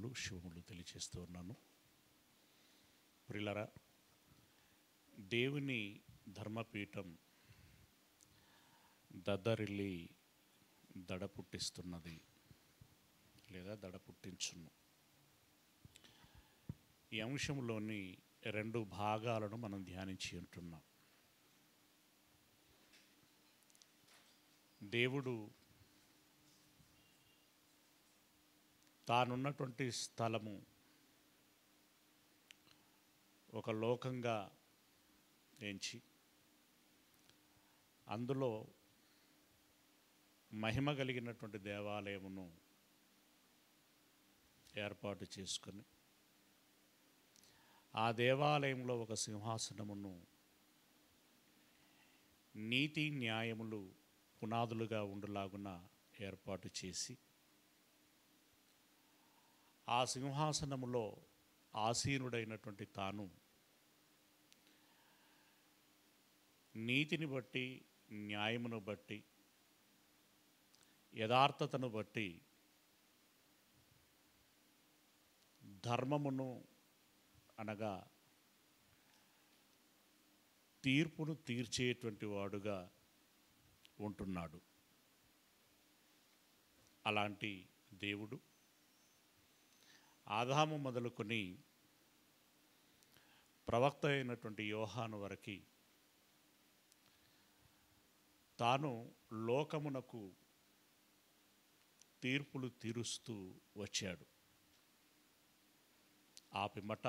వందనములు శుభములు తెలియజేస్తూ ఉన్నాను. ప్రియులారా, దేవుని ధర్మపీఠం దద్దరిల్లి దడ పుట్టిస్తున్నది లేదా దడ పుట్టించును. ఈ అంశంలోని 2 భాగాలను మనం ధ్యానించి ఉంటున్నాం. దేవుడు తానున్నటువంటి స్థలము ఒక లోకంగా ఎంచి అందులో మహిమ కలిగినటువంటి దేవాలయమును ఏర్పాటు చేసుకొని ఆ దేవాలయంలో ఒక సింహాసనమును నీతి న్యాయములు పునాదులుగా ఉండులాగున ఏర్పాటు చేసి ఆ సింహాసనములో ఆసీనుడైనటువంటి తాను నీతిని బట్టి, న్యాయమును బట్టి, యథార్థతను బట్టి, ధర్మమును అనగా తీర్పును తీర్చేటువంటి వాడుగా ఉంటున్నాడు. అలాంటి దేవుడు ఆదాము మొదలుకొని ప్రవక్త అయినటువంటి యోహాను వరకు తాను లోకమునకు తీర్పులు తీరుస్తూ వచ్చాడు. ఆ పిమ్మట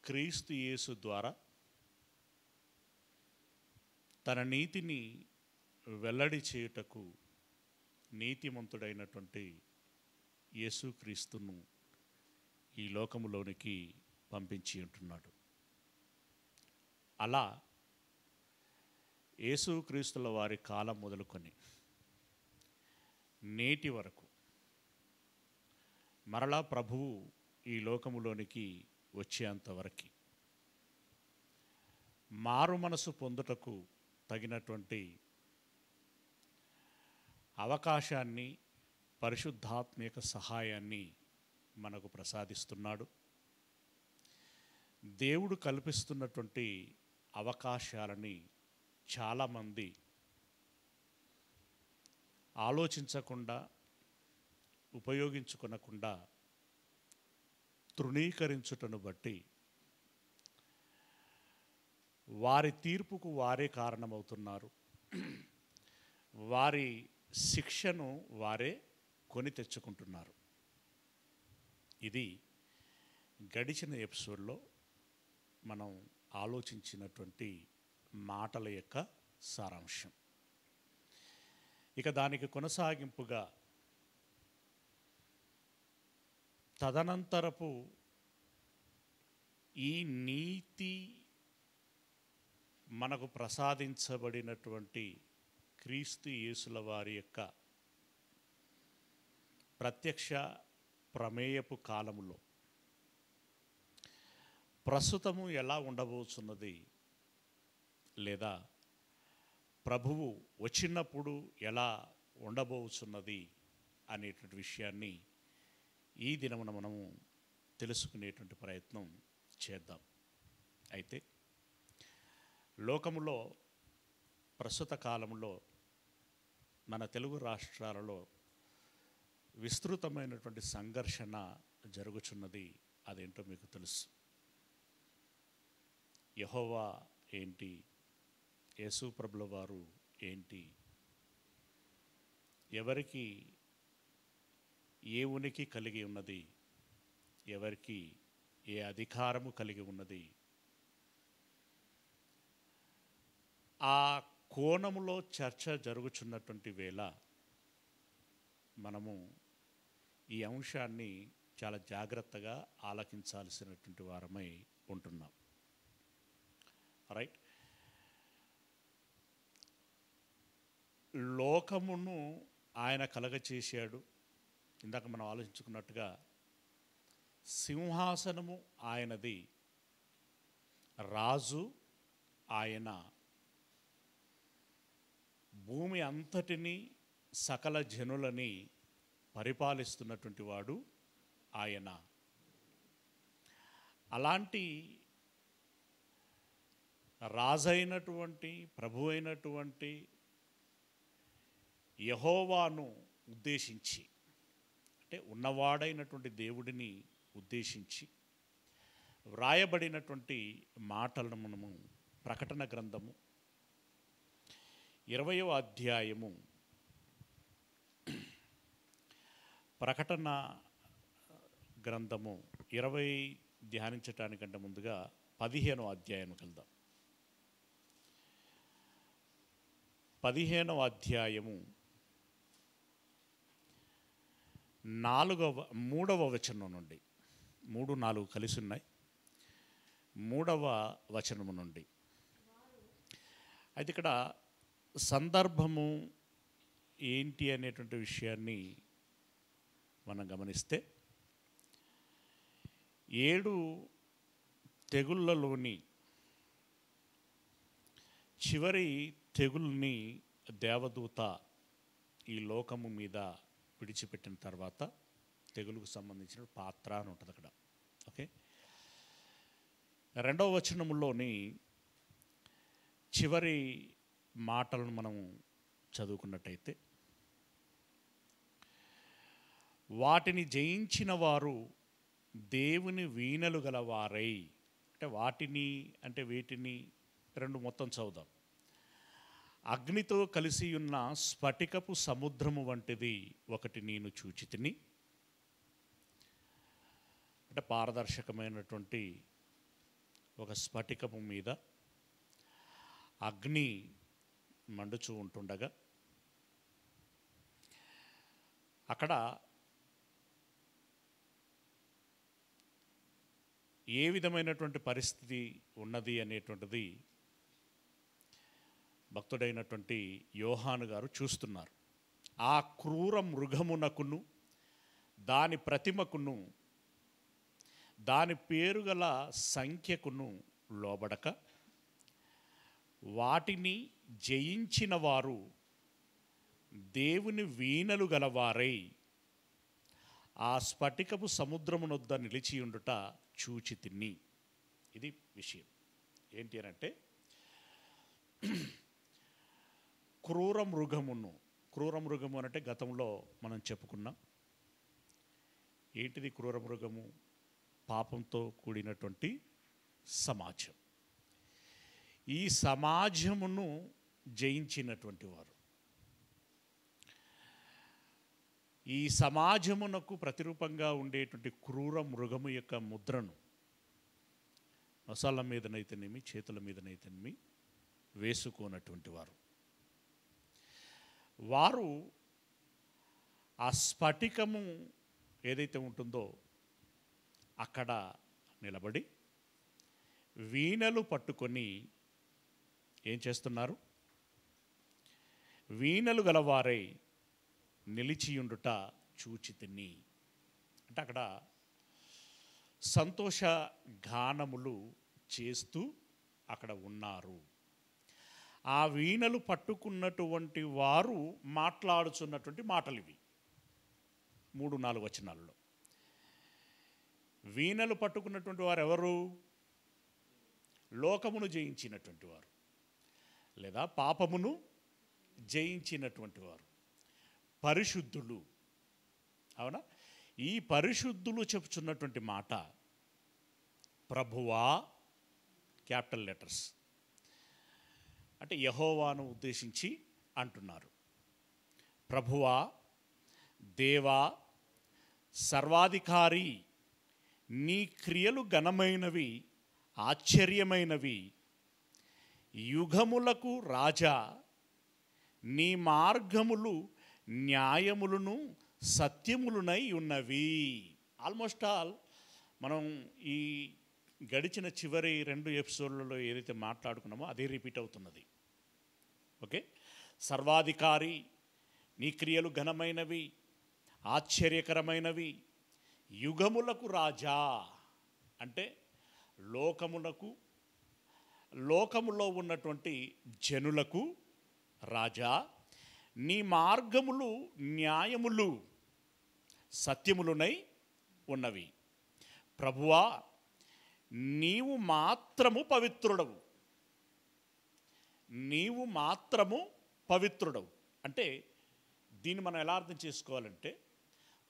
క్రీస్తు యేసు ద్వారా తన నీతిని వెల్లడి చేయుటకు నీతిమంతుడైనటువంటి యేసుక్రీస్తును ఈ లోకములోనికి పంపించి ఉంటున్నాడు. అలా యేసుక్రీస్తుల వారి కాలం మొదలుకొని నేటి వరకు మరలా ప్రభువు ఈ లోకములోనికి వచ్చేంతవరకు మారు మనసు పొందుటకు తగినటువంటి అవకాశాన్ని, పరిశుద్ధాత్మక సహాయాన్ని మనకు ప్రసాదిస్తున్నాడు. దేవుడు కల్పిస్తున్నటువంటి అవకాశాలని చాలామంది ఆలోచించకుండా, ఉపయోగించుకొనకుండా తృణీకరించుటను బట్టి వారి తీర్పుకు వారే కారణమవుతున్నారు. వారి శిక్షను వారే కొని తెచ్చుకుంటున్నారు. ఇది గడిచిన ఎపిసోడ్లో మనం ఆలోచించినటువంటి మాటల యొక్క సారాంశం. ఇక దానికి కొనసాగింపుగా తదనంతరపు ఈ నీతి మనకు ప్రసాదించబడినటువంటి క్రీస్తు యేసుల వారి యొక్క ప్రత్యక్ష ప్రమేయపు కాలములో ప్రస్తుతము ఎలా ఉండబోతున్నది, లేదా ప్రభువు వచ్చినప్పుడు ఎలా ఉండబోతున్నది అనేటువంటి విషయాన్ని ఈ దినమున మనము తెలుసుకునేటువంటి ప్రయత్నం చేద్దాం. అయితే లోకములో ప్రస్తుత కాలంలో మన తెలుగు రాష్ట్రాలలో విస్తృతమైనటువంటి సంఘర్షణ జరుగుచున్నది. అదేంటో మీకు తెలుసు. యెహోవా ఏంటి, యేసు ప్రభుల వారు ఏంటి, ఎవరికి ఏ ఉనికి కలిగి ఉన్నది, ఎవరికి ఏ అధికారము కలిగి ఉన్నది, ఆ కోణములో చర్చ జరుగుచున్నటువంటి వేళ మనము ఈ అంశాన్ని చాలా జాగ్రత్తగా ఆలకించాల్సినటువంటి వారమై ఉంటున్నాం. రైట్. లోకమును ఆయన కలగచేశాడు. ఇందాక మనం ఆలోచించుకున్నట్టుగా సింహాసనము ఆయనది, రాజు ఆయన, భూమి అంతటిని, సకల జనులని పరిపాలిస్తున్నటువంటి వాడు ఆయన. అలాంటి రాజైనటువంటి ప్రభు అయినటువంటి యెహోవాను ఉద్దేశించి, అంటే ఉన్నవాడైనటువంటి దేవుడిని ఉద్దేశించి వ్రాయబడినటువంటి మాటలను మనము ప్రకటన గ్రంథము 20వ అధ్యాయము, ప్రకటన గ్రంథము 20 ధ్యానించటానికంటే ముందుగా 15వ అధ్యాయానికి వెళ్దాం. 15వ అధ్యాయము 3వ వచనం నుండి, 3, 4 కలిసి ఉన్నాయి, 3వ వచనము నుండి. అయితే ఇక్కడ సందర్భము ఏంటి అనేటువంటి విషయాన్ని మనం గమనిస్తే, 7 తెగుళ్ళలోని చివరి తెగుల్ని దేవదూత ఈ లోకము మీద విడిచిపెట్టిన తర్వాత తెగులుకు సంబంధించిన పాత్ర అని ఉంటుంది అక్కడ. ఓకే, 2వ వచనములోని చివరి మాటలను మనం చదువుకున్నట్టయితే, వాటిని జయించిన వారు దేవుని వీణలు గలవారై, అంటే వాటిని అంటే వీటిని 2 మొత్తం చదువుదాం. అగ్నితో కలిసి ఉన్న స్ఫటికపు సముద్రము వంటిది ఒకటి నేను చూచితిని. అంటే పారదర్శకమైనటువంటి ఒక స్ఫటికము మీద అగ్ని మండుచూ ఉంటుండగా అక్కడ ఏ విధమైనటువంటి పరిస్థితి ఉన్నది అనేటువంటిది భక్తుడైనటువంటి యోహాను గారు చూస్తున్నారు. ఆ క్రూర మృగమునకును దాని ప్రతిమకును దాని పేరుగల సంఖ్యకును లోబడక వాటిని జయించిన వారు దేవుని వీణలు గలవారై ఆ స్ఫటికపు సముద్రమునొద్ద నిలిచియుండుట చూచితిని. ఇది విషయం. ఏంటి అనంటే, క్రూర మృగము అంటే గతంలో మనం చెప్పుకున్నాం. ఏంటిది క్రూర మృగము? పాపంతో కూడినటువంటి సమాజం. ఈ సమాజమును జయించినటువంటి వారు, ఈ సమాజమునకు ప్రతిరూపంగా ఉండేటువంటి క్రూర మృగము యొక్క ముద్రను నొసళ్ళ మీదనైతేనేమి చేతుల మీదనైతేనేమి వేసుకోనటువంటి వారు, వారు ఆ స్ఫటికము ఏదైతే ఉంటుందో అక్కడ నిలబడి వీణలు పట్టుకొని ఏం చేస్తున్నారు? వీణలు గలవారై నిలిచియుండుట చూచితిని. అంటే అక్కడ సంతోష గానములు చేస్తూ అక్కడ ఉన్నారు. ఆ వీణలు పట్టుకున్నటువంటి వారు మాట్లాడుచున్నటువంటి మాటలు ఇవి 3, 4 వచనాలలో. వీణలు పట్టుకున్నటువంటి వారు ఎవరు? లోకమును జయించినటువంటి వారు, లేదా పాపమును జయించినటువంటి వారు, పరిశుద్ధులు. అవునా? ఈ పరిశుద్ధులు చెప్పుచున్నటువంటి మాట ప్రభువా, క్యాపిటల్ లెటర్స్, అంటే యెహోవాను ఉద్దేశించి అంటున్నారు. ప్రభువా, దేవా, సర్వాధికారి, నీ క్రియలు ఘనమైనవి, ఆశ్చర్యమైనవి. యుగములకు రాజా, నీ మార్గములు న్యాయములను సత్యములునై ఉన్నవి. ఆల్మోస్ట్ ఆల్ మనం ఈ గడిచిన చివరి 2 ఎపిసోడ్లలో ఏదైతే మాట్లాడుకున్నామో అదే రిపీట్ అవుతున్నది. ఓకే, సర్వాధికారి, నీ క్రియలు ఘనమైనవి, ఆశ్చర్యకరమైనవి. యుగములకు రాజా అంటే లోకములో ఉన్నటువంటి జనులకు రాజా. నీ మార్గములు న్యాయములు, సత్యములునై ఉన్నవి. ప్రభువా, నీవు మాత్రము పవిత్రుడవు, నీవు మాత్రము పవిత్రుడవు. అంటే దీన్ని మనం ఎలా అర్థం చేసుకోవాలంటే,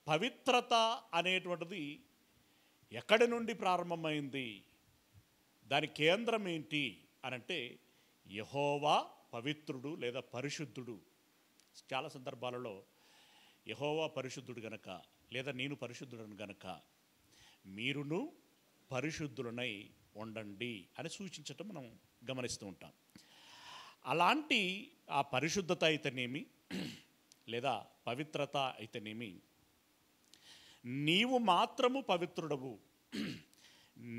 పవిత్రత అనేటువంటిది ఎక్కడి నుండి ప్రారంభమైంది, దాని కేంద్రం ఏంటి అనంటే యెహోవా పవిత్రుడు లేదా పరిశుద్ధుడు. చాలా సందర్భాలలో యెహోవా పరిశుద్ధుడు గనక లేదా నేను పరిశుద్ధుడను గనక మీరును పరిశుద్ధులనై ఉండండి అని సూచించటం మనం గమనిస్తూ ఉంటాం. అలాంటి ఆ పరిశుద్ధత అయితేనేమి లేదా పవిత్రత అయితేనేమి, నీవు మాత్రము పవిత్రుడవు,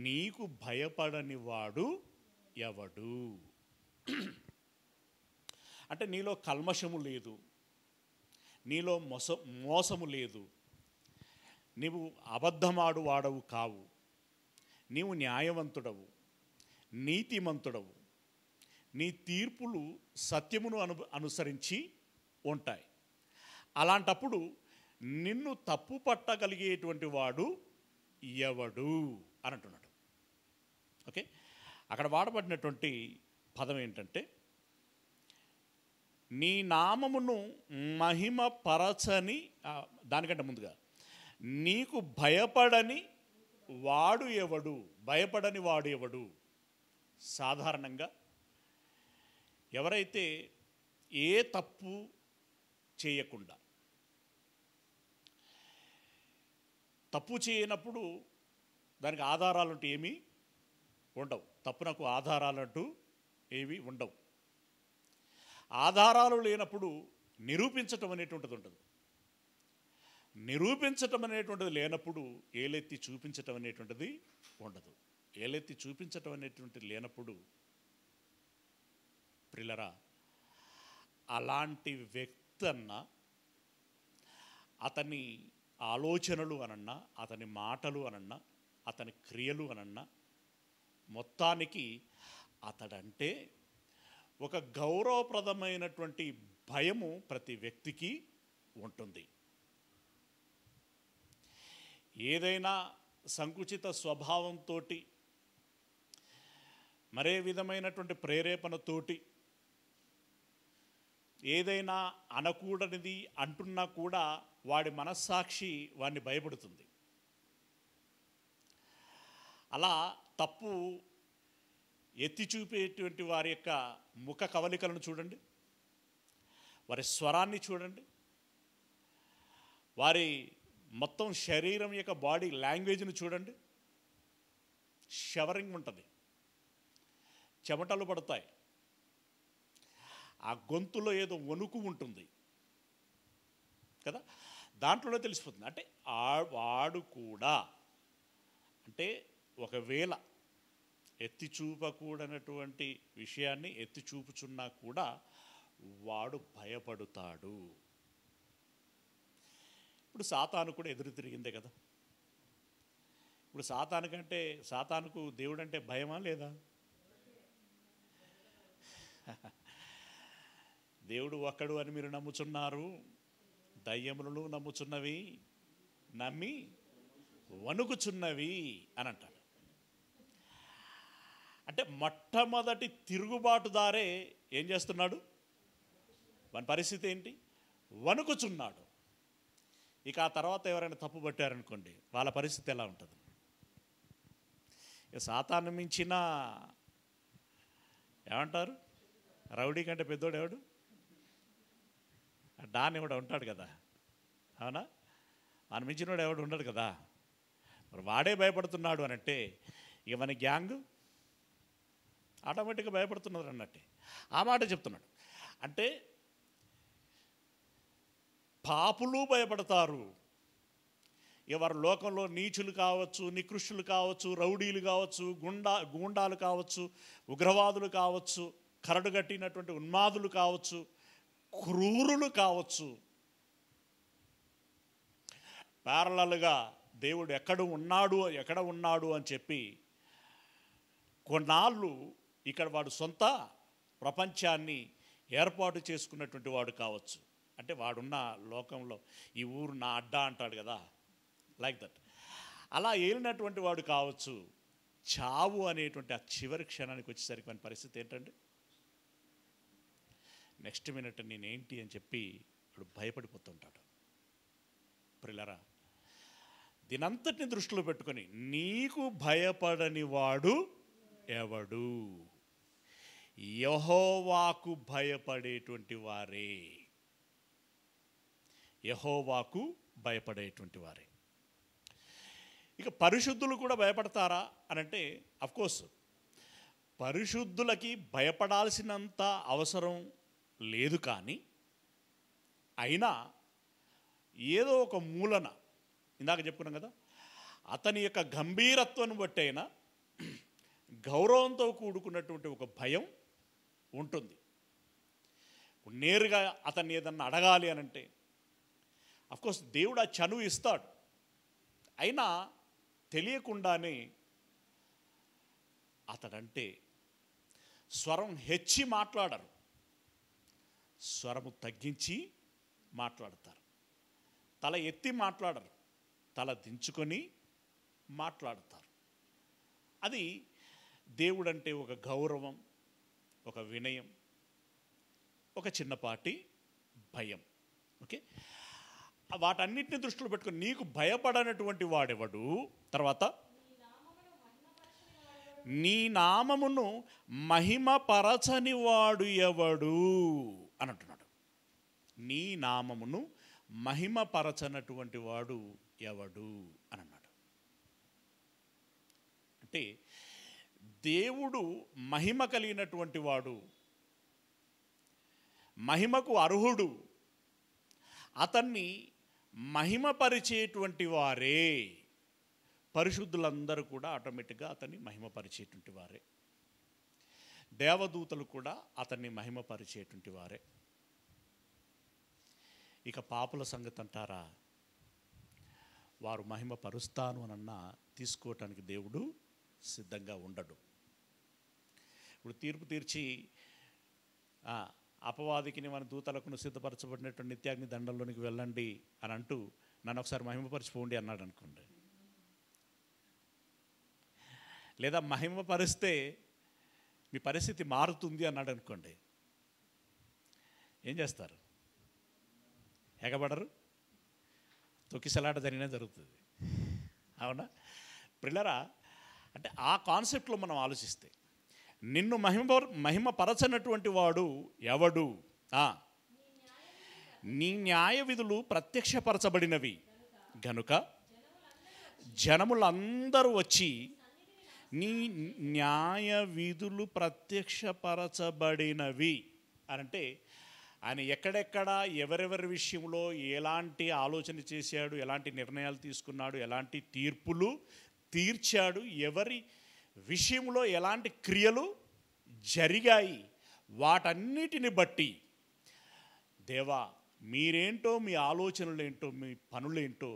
నీకు భయపడని వాడు ఎవడు. అంటే నీలో కల్మషము లేదు, నీలో మోసము లేదు, నీవు అబద్ధమాడు వాడవు కావు, నీవు న్యాయవంతుడవు, నీతిమంతుడవు, నీ తీర్పులు సత్యమును అనుసరించి ఉంటాయి. అలాంటప్పుడు నిన్ను తప్పు పట్టగలిగేటువంటి వాడు ఎవడు అని అంటున్నాడు. ఓకే, అక్కడ వాడబడినటువంటి పదం ఏంటంటే, నీ నామమును మహిమపరచని, దానికంటే ముందుగా నీకు భయపడని వాడు ఎవడు. భయపడని వాడు ఎవడు? సాధారణంగా ఎవరైతే ఏ తప్పు చేయకుండా, తప్పు చేయనప్పుడు దానికి ఆధారాలంటూ ఏమీ ఉండవు, తప్పునకు ఆధారాలంటూ ఏవి ఉండవు. ఆధారాలు లేనప్పుడు నిరూపించటం అనేటువంటిది ఉంటుంది. నిరూపించటం అనేటువంటిది లేనప్పుడు ఏలెత్తి చూపించటం అనేటువంటిది ఉండదు. ఏలెత్తి చూపించటం అనేటువంటిది లేనప్పుడు ప్రిలరా, అలాంటి వ్యక్తి అన్నా, అతని ఆలోచనలు అనన్నా, అతని మాటలు అనన్నా, అతని క్రియలు అనన్నా, మొత్తానికి అతడంటే ఒక గౌరవప్రదమైనటువంటి భయము ప్రతి వ్యక్తికి ఉంటుంది. ఏదైనా సంకుచిత స్వభావంతో, మరే విధమైనటువంటి ప్రేరేపణతోటి ఏదైనా అనకూడనిది అంటున్నా కూడా వాడి మనస్సాక్షి వాడిని భయపడుతుంది. అలా తప్పు ఎత్తి చూపేటువంటి వారి యొక్క ముఖ కవలికలను చూడండి, వారి స్వరాన్ని చూడండి, వారి మొత్తం శరీరం యొక్క బాడీ లాంగ్వేజ్ని చూడండి. షవరింగ్ ఉంటుంది, చెమటలు పడతాయి, ఆ గొంతులో ఏదో వణుకు ఉంటుంది కదా, దాంట్లోనే తెలిసిపోతుంది. అంటే వాడు కూడా, అంటే ఒకవేళ ఎత్తి చూపకూడనటువంటి విషయాన్ని ఎత్తి చూపుచున్నా కూడా వాడు భయపడుతాడు. ఇప్పుడు సాతాను కూడా ఎదురు తిరిగిందే కదా. ఇప్పుడు సాతానుకు దేవుడు అంటే భయమా లేదా? దేవుడు ఒక్కడు అని మీరు నమ్ముచున్నారు, దయ్యములను నమ్ముచున్నవి, నమ్మి వణుకుచున్నవి అని అంటాడు. అంటే మొట్టమొదటి తిరుగుబాటుదారే ఏం చేస్తున్నాడు? వాని పరిస్థితి ఏంటి? వణుకుచున్నాడు. ఇక ఆ తర్వాత ఎవరైనా తప్పు పట్టారనుకోండి, వాళ్ళ పరిస్థితి ఎలా ఉంటుంది? ఇక సాతాను మించిన ఏమంటారు, రౌడీ కంటే పెద్దోడు ఎవడు? డాన్ ఎవడు ఉంటాడు కదా, అవునా? ఆయన మించినోడు ఎవడు ఉండడు కదా. మరి వాడే భయపడుతున్నాడు అని అంటే ఇక మన గ్యాంగ్ ఆటోమేటిక్గా భయపడుతున్నారు అన్నట్టే. ఆ మాట చెప్తున్నాడు. అంటే పాపులు భయపడతారు. ఎవరు లోకంలో నీచులు కావచ్చు, నికృష్టులు కావచ్చు, రౌడీలు కావచ్చు, గూండాలు కావచ్చు, ఉగ్రవాదులు కావచ్చు, కరడుగట్టినటువంటి ఉన్మాదులు కావచ్చు, క్రూరులు కావచ్చు, ప్యారలల్గా దేవుడు ఎక్కడ ఉన్నాడు అని చెప్పి కొన్నాళ్ళు ఇక్కడ వాడు సొంత ప్రపంచాన్ని ఏర్పాటు చేసుకున్నటువంటి వాడు కావచ్చు. అంటే వాడున్న లోకంలో ఈ ఊరు నా అడ్డా అంటాడు కదా, లైక్ దట్. అలా ఏలినటువంటి వాడు కావచ్చు. చావు అనేటువంటి ఆ చివరి క్షణానికి వచ్చేసరికి మన పరిస్థితి ఏంటంటే, నెక్స్ట్ మినిట్ నేనేంటి అని చెప్పి ఇప్పుడు భయపడిపోతుంటాడు. ప్రియులారా, దీనంతటిని దృష్టిలో పెట్టుకొని నీకు భయపడని వాడు ఎవడు? యెహోవాకు భయపడేటువంటి వారే. యెహోవాకు భయపడేటువంటి వారే. ఇక పరిశుద్ధులు కూడా భయపడతారా అని అంటే, అఫ్కోర్స్ పరిశుద్ధులకి భయపడాల్సినంత అవసరం లేదు, కానీ అయినా ఏదో ఒక మూలన ఇందాక చెప్పుకున్నాం కదా, అతని యొక్క గంభీరత్వాన్ని బట్టి అయినా గౌరవంతో కూడుకున్నటువంటి ఒక భయం ఉంటుంది. నేరుగా అతన్ని ఏదన్నా అడగాలి అని అంటే అఫ్కోర్స్ దేవుడు ఆ చనువు ఇస్తాడు. అయినా తెలియకుండానే అతడంటే స్వరం హెచ్చి మాట్లాడరు, స్వరము తగ్గించి మాట్లాడతారు. తల ఎత్తి మాట్లాడరు, తల దించుకొని మాట్లాడతారు. అది దేవుడంటే ఒక గౌరవం, ఒక వినయం, ఒక చిన్నపాటి భయం. ఓకే, వాటన్నిటిని దృష్టిలో పెట్టుకొని నీకు భయపడనటువంటి వాడెవడు? తర్వాత నీ నామమును మహిమపరచని వాడు ఎవడు అని అంటున్నాడు. నీ నామమును మహిమపరచనటువంటి వాడు ఎవడు అని అన్నాడు. అంటే దేవుడు మహిమ కలిగినటువంటి వాడు, మహిమకు అర్హుడు. అతన్ని మహిమపరిచేటువంటి వారే. పరిశుద్ధులందరూ కూడా ఆటోమేటిక్గా అతన్ని మహిమపరిచేటువంటి వారే. దేవదూతలు కూడా అతన్ని మహిమపరిచేటువంటి వారే. ఇక పాపుల సంగతి అంటారా, వారు మహిమపరుస్తాను అనన్నా తీసుకోవటానికి దేవుడు సిద్ధంగా ఉండడు. ఇప్పుడు తీర్పు తీర్చి అపవాదికి మన దూతలకు సిద్ధపరచబడినటువంటి నిత్యాగ్ని దండంలోనికి వెళ్ళండి అని అంటూ నన్ను ఒకసారి మహిమపరిచిపోండి అన్నాడు అనుకోండి, లేదా మహిమపరిస్తే మీ పరిస్థితి మారుతుంది అన్నాడు అనుకోండి, ఏం చేస్తారు? ఎగబడరు, తొక్కిసలాట జరిగినా జరుగుతుంది. అవునా ప్రియులారా? అంటే ఆ కాన్సెప్ట్లో మనం ఆలోచిస్తే నిన్ను మహిమపరచనటువంటి వాడు ఎవడు? నీ న్యాయ విధులు ప్రత్యక్షపరచబడినవి గనుక జనములందరూ వచ్చి నీ న్యాయ విధులు ప్రత్యక్షపరచబడినవి అనంటే ఆయన ఎక్కడెక్కడ ఎవరెవరి విషయంలో ఎలాంటి ఆలోచన చేశాడు, ఎలాంటి నిర్ణయాలు తీసుకున్నాడు, ఎలాంటి తీర్పులు తీర్చాడు, ఎవరి విషయంలో ఎలాంటి క్రియలు జరిగాయి, వాటన్నిటిని బట్టి దేవా మీరేంటో, మీ ఆలోచనలు ఏంటో, మీ పనులేంటో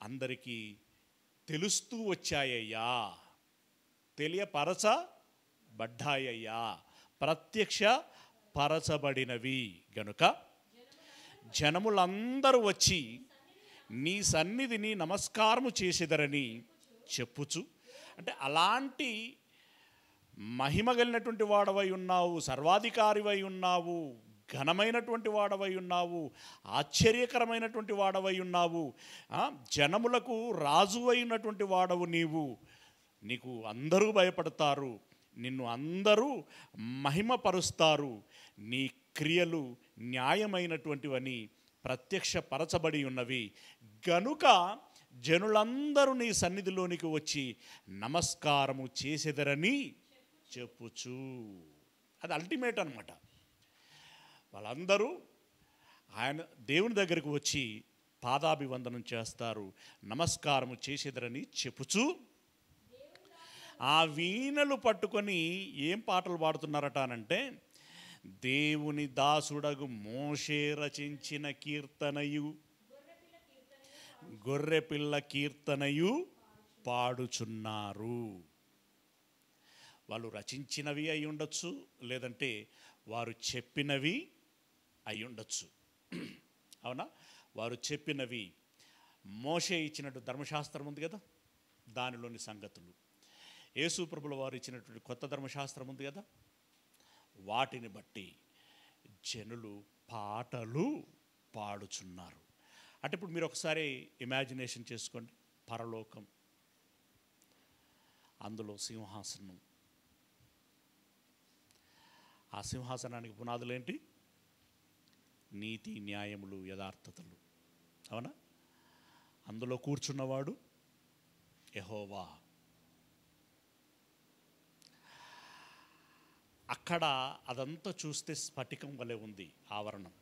అందరికీ తెలుస్తూ వచ్చాయ్యా, తెలియపరచబడ్డాయ్యా, ప్రత్యక్ష పరచబడినవి గనుక జనములందరూ వచ్చి నీ సన్నిధిని నమస్కారము చేసేదరని చెప్పుచు. అంటే అలాంటి మహిమ కలిగినటువంటి వాడవై ఉన్నావు, సర్వాధికారివై ఉన్నావు, ఘనమైనటువంటి వాడవై ఉన్నావు, ఆశ్చర్యకరమైనటువంటి వాడవై ఉన్నావు, జనములకు రాజు అయినటువంటి వాడవు నీవు. నీకు అందరూ భయపడతారు, నిన్ను అందరూ మహిమపరుస్తారు, నీ క్రియలు న్యాయమైనటువంటివని ప్రత్యక్షపరచబడి ఉన్నవి గనుక జనులందరూ నీ సన్నిధిలోనికి వచ్చి నమస్కారము చేసేదరని చెప్పుచు. అది అల్టిమేట్ అన్నమాట. వాళ్ళందరూ ఆయన దేవుని దగ్గరికి వచ్చి పాదాభివందనం చేస్తారు, నమస్కారము చేసేదరని చెప్పుచు. ఆ వీణలు పట్టుకొని ఏం పాటలు పాడుతున్నారట అనంటే, దేవుని దాసుడగు మోషే రచించిన కీర్తనయు, గొర్రెపిల్ల కీర్తనయు పాడుచున్నారు. వాళ్ళు రచించినవి అయి ఉండొచ్చు, లేదంటే వారు చెప్పినవి అయి ఉండొచ్చు. అవునా? వారు చెప్పినవి మోషే ఇచ్చినట్టు ధర్మశాస్త్రం ఉంది కదా, దానిలోని సంగతులు, యేసు ప్రభుల వారు ఇచ్చినటువంటి కొత్త ధర్మశాస్త్రం ఉంది కదా, వాటిని బట్టి జనులు పాటలు పాడుచున్నారు. అంటే ఇప్పుడు మీరు ఒకసారి ఇమాజినేషన్ చేసుకోండి, పరలోకం, అందులో సింహాసనం, ఆ సింహాసనానికి పునాదులు ఏంటి? నీతి, న్యాయములు, యథార్థతలు. అవునా? అందులో కూర్చున్నవాడు యెహోవా. అక్కడ అదంతా చూస్తే స్ఫటికం వలె ఉంది ఆవరణం.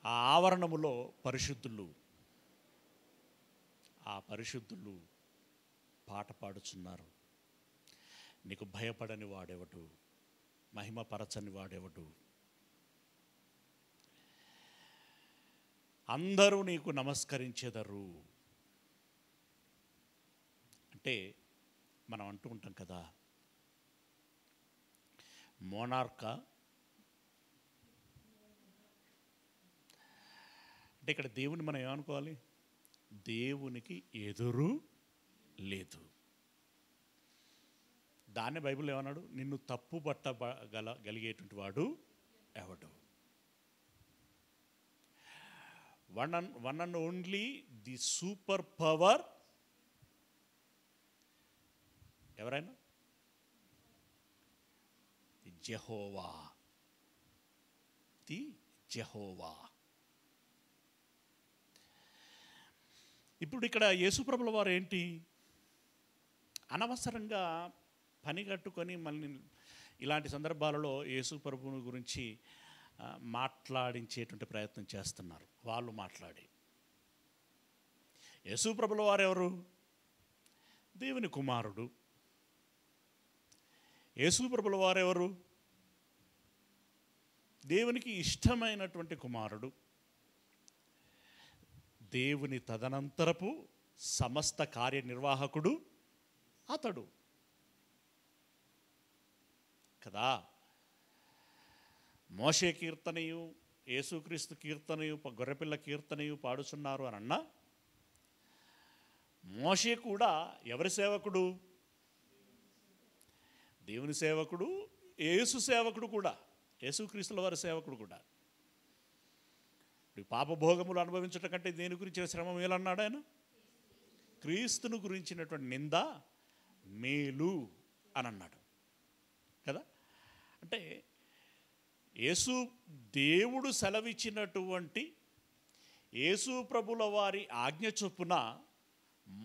ఆ ఆవరణములో పరిశుద్ధులు, ఆ పరిశుద్ధులు పాట పాడుచున్నారు. నీకు భయపడని వాడెవడు, మహిమపరచని వాడెవడు, అందరూ నీకు నమస్కరించెదరు. అంటే మనం అంటూ ఉంటాం కదా, మోనార్కా అంటే ఇక్కడ దేవుని మనం ఏమనుకోవాలి? దేవునికి ఎదురు లేదు. దాన్ని బైబిల్ ఏమన్నాడు? నిన్ను తప్పు గలిగేటువంటి వాడు ఎవడు? One and only the super power ఎవరైనా? Jehovah, the Jehovah. ఇప్పుడు ఇక్కడ యేసుప్రభుల వారు ఏంటి, అనవసరంగా పని కట్టుకొని మళ్ళీ ఇలాంటి సందర్భాలలో యేసుప్రభుని గురించి మాట్లాడించేటువంటి ప్రయత్నం చేస్తున్నారు. వాళ్ళు మాట్లాడి, యేసుప్రభుల వారు ఎవరు? దేవుని కుమారుడు. యేసుప్రభుల వారు ఎవరు? దేవునికి ఇష్టమైనటువంటి కుమారుడు. దేవుని తదనంతరపు సమస్త కార్యనిర్వాహకుడు అతడు కదా. మోషే కీర్తనయు, యేసుక్రీస్తు కీర్తనయు, గొర్రెపిల్ల కీర్తనయు పాడుచున్నారు అని అన్నా, మోషే కూడా ఎవరి సేవకుడు? దేవుని సేవకుడు, యేసు సేవకుడు కూడా, యేసుక్రీస్తుల వారి సేవకుడు కూడా. పాపభోగములు అనుభవించటం కంటే దేని గురించిన శ్రమ మేలు అన్నాడు ఆయన? క్రీస్తును గురించినటువంటి నింద మేలు అని అన్నాడు కదా. అంటే యేసు దేవుడు సెలవిచ్చినటువంటి యేసు ప్రభుల వారి ఆజ్ఞ చొప్పున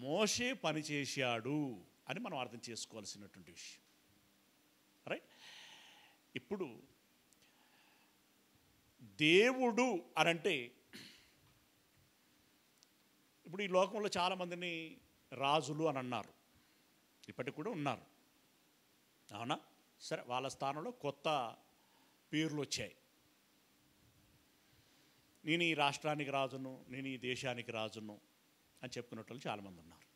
మోషే పనిచేశాడు అని మనం అర్థం చేసుకోవాల్సినటువంటి విషయం. రైట్? ఇప్పుడు దేవుడు అనంటే, ఇప్పుడు ఈ లోకంలో చాలామందిని రాజులు అని అన్నారు, ఇప్పటికి కూడా ఉన్నారు. అవునా? సరే, వాళ్ళ స్థానంలో కొత్త పేర్లు వచ్చాయి. నేను ఈ రాష్ట్రానికి రాజును, నేను ఈ దేశానికి రాజును అని చెప్పుకునే వాళ్ళు చాలామంది ఉన్నారు.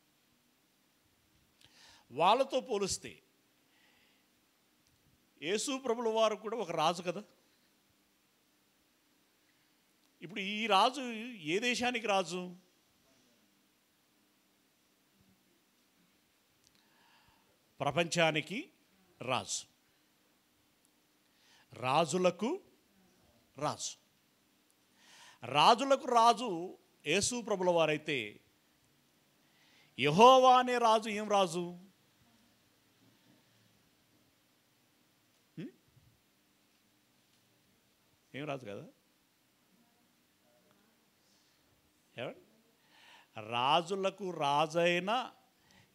వాళ్ళతో పోలిస్తే యేసు ప్రభుల వారు కూడా ఒక రాజు కదా. ఇప్పుడు ఈ రాజు ఏ దేశానికి రాజు? ప్రపంచానికి రాజు, రాజులకు రాజు. రాజులకు రాజు యేసు ప్రభుల వారైతే, యెహోవా అనే రాజు ఏం రాజు? ఏం రాజు కదా. రాజులకు రాజైన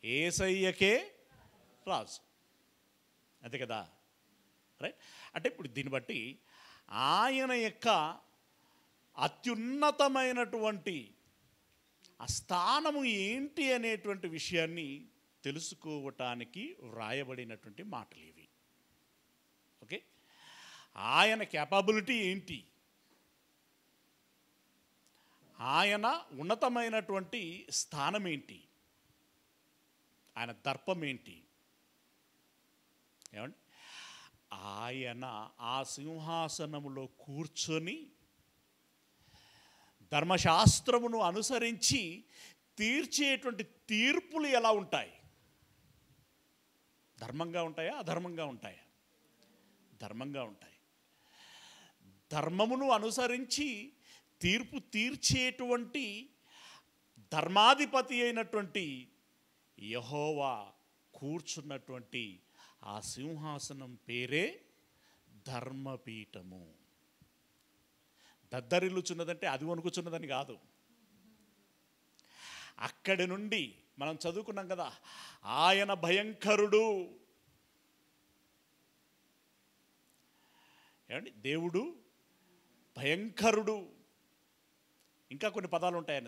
యేసయ్యకే రాజు, అంతే కదా. రైట్? అంటే ఇప్పుడు దీన్ని బట్టి ఆయన యొక్క అత్యున్నతమైనటువంటి ఆ స్థానము ఏంటి అనేటువంటి విషయాన్ని తెలుసుకోవటానికి వ్రాయబడినటువంటి మాటలు ఇవి. ఓకే, ఆయన క్యాపబిలిటీ ఏంటి, ఆయన ఉన్నతమైనటువంటి స్థానం ఏంటి, ఆయన దర్పం ఏంటి, ఏమండి? ఆయన ఆ సింహాసనములో కూర్చొని ధర్మశాస్త్రమును అనుసరించి తీర్చేటువంటి తీర్పులు ఎలా ఉంటాయి? ధర్మంగా ఉంటాయా, అధర్మంగా ఉంటాయా? ధర్మంగా ఉంటాయి. ధర్మమును అనుసరించి తీర్పు తీర్చేటువంటి ధర్మాధిపతి అయినటువంటి యెహోవా కూర్చున్నటువంటి ఆ సింహాసనం పేరే ధర్మపీఠము. దద్దరిల్లుచున్నదంటే అది వణుకుచున్నదని కాదు. అక్కడి నుండి మనం చదువుకున్నాం కదా, ఆయన భయంకరుడు. ఏమండి, దేవుడు భయంకరుడు. ఇంకా కొన్ని పదాలు ఉంటాయి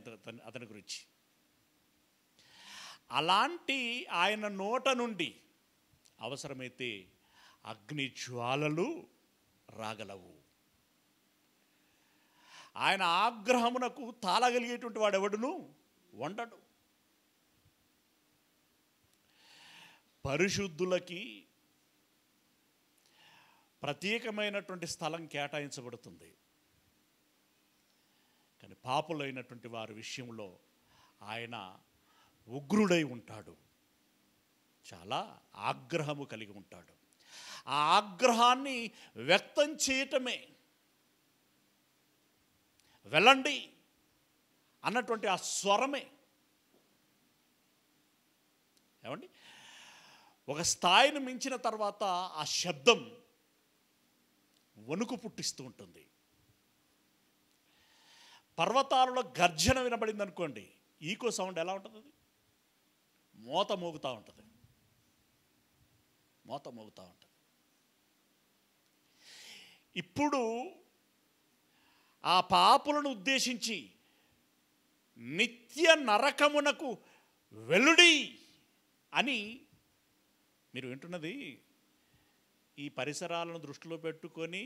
అతని గురించి. అలాంటి ఆయన నోట నుండి అవసరమైతే అగ్ని జ్వాలలు రాగలవు. ఆయన ఆగ్రహమునకు తాళగలిగేటువంటి వాడెవడును ఉండడు. పరిశుద్ధులకి ప్రత్యేకమైనటువంటి స్థలం కేటాయించబడుతుంది. కానీ పాపులైనటువంటి వారి విషయంలో ఆయన ఉగ్రుడై ఉంటాడు. చాలా ఆగ్రహము కలిగి ఉంటాడు. ఆ ఆగ్రహాన్ని వ్యక్తం చేయటమే వెళ్ళండి అన్నటువంటి ఆ స్వరమే. ఏమండి, ఒక స్థాయిని మించిన తర్వాత ఆ శబ్దం వణుకు పుట్టిస్తూ ఉంటుంది. పర్వతాలలో గర్జన వినబడింది అనుకోండి, ఈకో సౌండ్ ఎలా ఉంటుంది? అది మోత మోగుతూ ఉంటుంది. మోత మోగుతూ ఉంటుంది. ఇప్పుడు ఆ పాపులను ఉద్దేశించి నిత్య నరకమునకు వెలుడి అని మీరు వింటున్నది ఈ పరిసరాలను దృష్టిలో పెట్టుకొని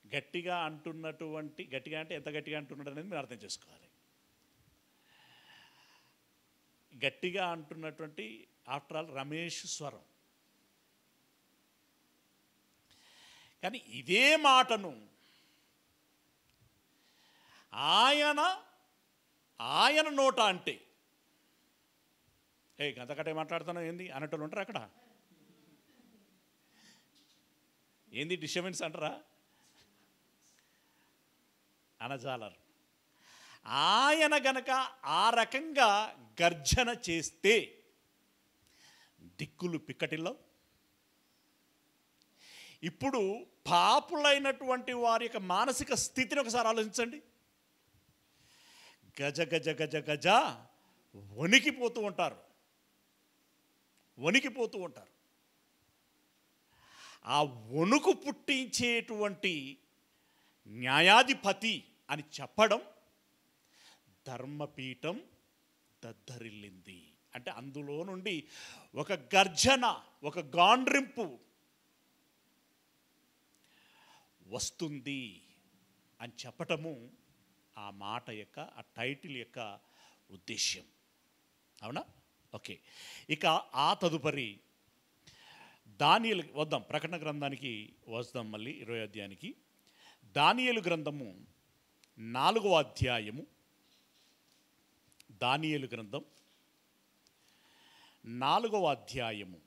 గట్టిగా అంటున్నటువంటి, గట్టిగా అంటే ఎంత గట్టిగా అంటున్నాడు అనేది మీరు అర్థం చేసుకోవాలి. గట్టిగా అంటున్నటువంటి ఆఫ్టర్ ఆల్ రమేష్ స్వరం. కానీ ఇదే మాటను ఆయన నోట అంటే, గంతకటే మాట్లాడుతున్నావు ఏంది అన్నట్టు ఉంటారు అక్కడ. ఏంది డిస్టర్బెన్స్ అంటారా? అనజాలరు. ఆయన గనక ఆ రకంగా గర్జన చేస్తే దిక్కులు పిక్కటిల్లో. ఇప్పుడు పాపులైనటువంటి వారి యొక్క మానసిక స్థితిని ఒకసారి ఆలోచించండి. గజ గజ గజ గజ వణికిపోతూ ఉంటారు. వణికిపోతూ ఉంటారు. ఆ వణుకు పుట్టించేటువంటి న్యాయాధిపతి అని చెప్పడం ధర్మపీఠం దద్దరిల్లింది అంటే అందులో నుండి ఒక గర్జన, ఒక గాండ్రింపు వస్తుంది అని చెప్పటము ఆ మాట యొక్క, ఆ టైటిల్ యొక్క ఉద్దేశ్యం. అవునా? ఓకే. ఇక ఆ తదుపరి దానియేలు వద్దాం, ప్రకటన గ్రంథానికి వద్దాం. మళ్ళీ 20వ అధ్యాయానికి. దానియేలు గ్రంథము 4వ అధ్యాయము. దానియేలు గ్రంథం 4వ అధ్యాయము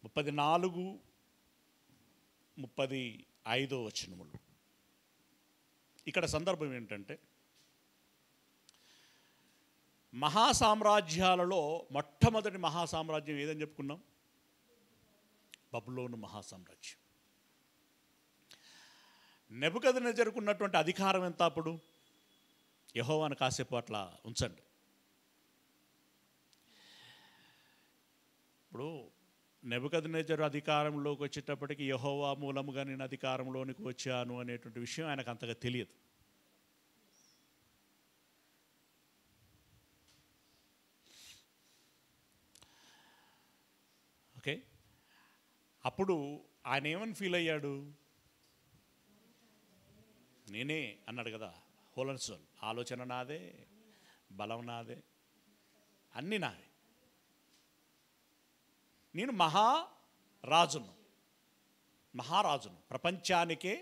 34, 35 వచనములు. ఇక్కడ సందర్భం ఏంటంటే, మహాసామ్రాజ్యాలలో మొట్టమొదటి మహాసామ్రాజ్యం ఏదని చెప్పుకున్నాం? బబులోను మహాసామ్రాజ్యం. నెబుకద్నెజరుకు ఉన్నటువంటి అధికారం ఎంత అప్పుడు? యెహోవాను కాసేపు అట్లా ఉంచండి. ఇప్పుడు నెబుకద్నెజరు అధికారంలోకి వచ్చేటప్పటికి యెహోవా మూలముగా నేను అధికారంలోనికి వచ్చాను అనేటువంటి విషయం ఆయనకు అంతగా తెలియదు. ఓకే. అప్పుడు ఆయన ఏమని ఫీల్ అయ్యాడు? నేనే అన్నాడు కదా, హోల్ అండ్ సోల్. ఆలోచన నాదే, బలం నాదే, అన్నీ నావి, నేను మహారాజును, ప్రపంచానికే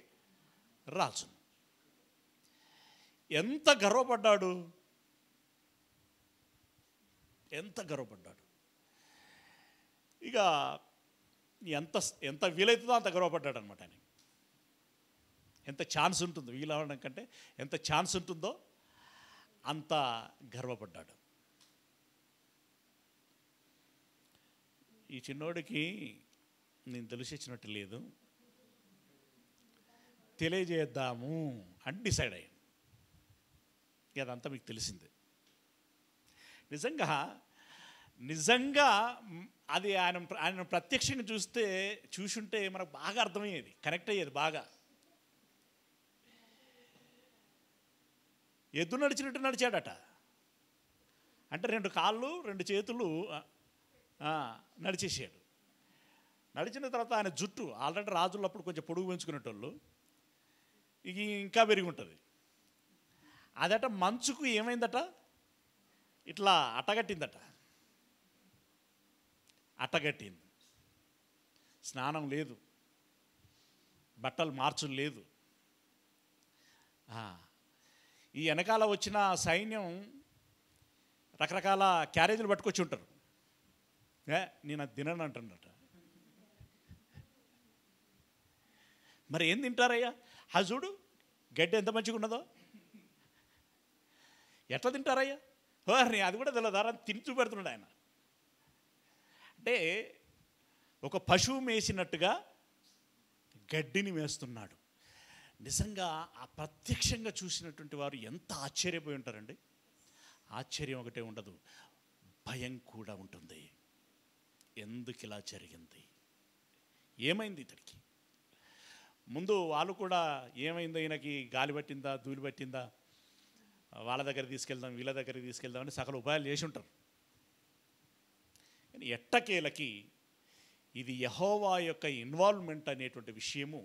రాజును. ఎంత గర్వపడ్డాడు, ఎంత గర్వపడ్డాడు. ఇక ఎంత ఎంత వీలవుతుందో అంత గర్వపడ్డాడు అనమాట. ఆయన ఎంత ఛాన్స్ ఉంటుందో, వీలవడం కంటే ఎంత ఛాన్స్ ఉంటుందో అంత గర్వపడ్డాడు. ఈ చిన్నోడికి నేను తెలిసిచ్చినట్టు లేదు, తెలియజేద్దాము అని డిసైడ్ అయ్యాను. అదంతా మీకు తెలిసిందే. నిజంగా అది ఆయన ప్రత్యక్షంగా చూసుంటే మనకు బాగా అర్థమయ్యేది, కనెక్ట్ అయ్యేది బాగా. ఎద్దు నడిచినట్టు నడిచాడట. అంటే 2 కాళ్ళు 2 చేతులు నడిచేసాడు. నడిచిన తర్వాత ఆయన జుట్టు ఆల్రెడీ రాజులు అప్పుడు కొంచెం పొడుగు పెంచుకునేటోళ్ళు, ఇది ఇంకా పెరిగి ఉంటుంది. అదట మంచుకు ఏమైందట, ఇట్లా అట్టగట్టిందట. అట్టగట్టింది. స్నానం లేదు, బట్టలు మార్చులు లేదు. ఈ వెనకాల వచ్చిన సైన్యం రకరకాల క్యారేజీలు పట్టుకొచ్చి ఉంటారు. నేను అది తినను అంటున్నట. మరి ఏం తింటారయ్యా? చూడు గడ్డి ఎంత మంచిగా ఉన్నదో, ఎట్లా తింటారయ్యా? అది కూడా తెలియదారా తిని చూపెడుతున్నాడు ఆయన. అంటే ఒక పశువు మేసినట్టుగా గడ్డిని మేస్తున్నాడు. నిజంగా ఆ ప్రత్యక్షంగా చూసినటువంటి వారు ఎంత ఆశ్చర్యపోయి ఉంటారండి. ఆశ్చర్యం ఒకటే ఉండదు, భయం కూడా ఉంటుంది. ఎందుకు ఇలా జరిగింది, ఏమైంది ఇతడికి? ముందు వాళ్ళు కూడా ఏమైందో, ఈయనకి గాలి పట్టిందా, ధూళి పట్టిందా, వాళ్ళ దగ్గర తీసుకెళ్దాం, వీళ్ళ దగ్గరికి తీసుకెళ్దాం అని సకల ఉపాయాలు చేసి ఉంటారు. కానీ ఎట్టకేలకి ఇది యెహోవా యొక్క ఇన్వాల్వ్మెంట్ అనేటువంటి విషయము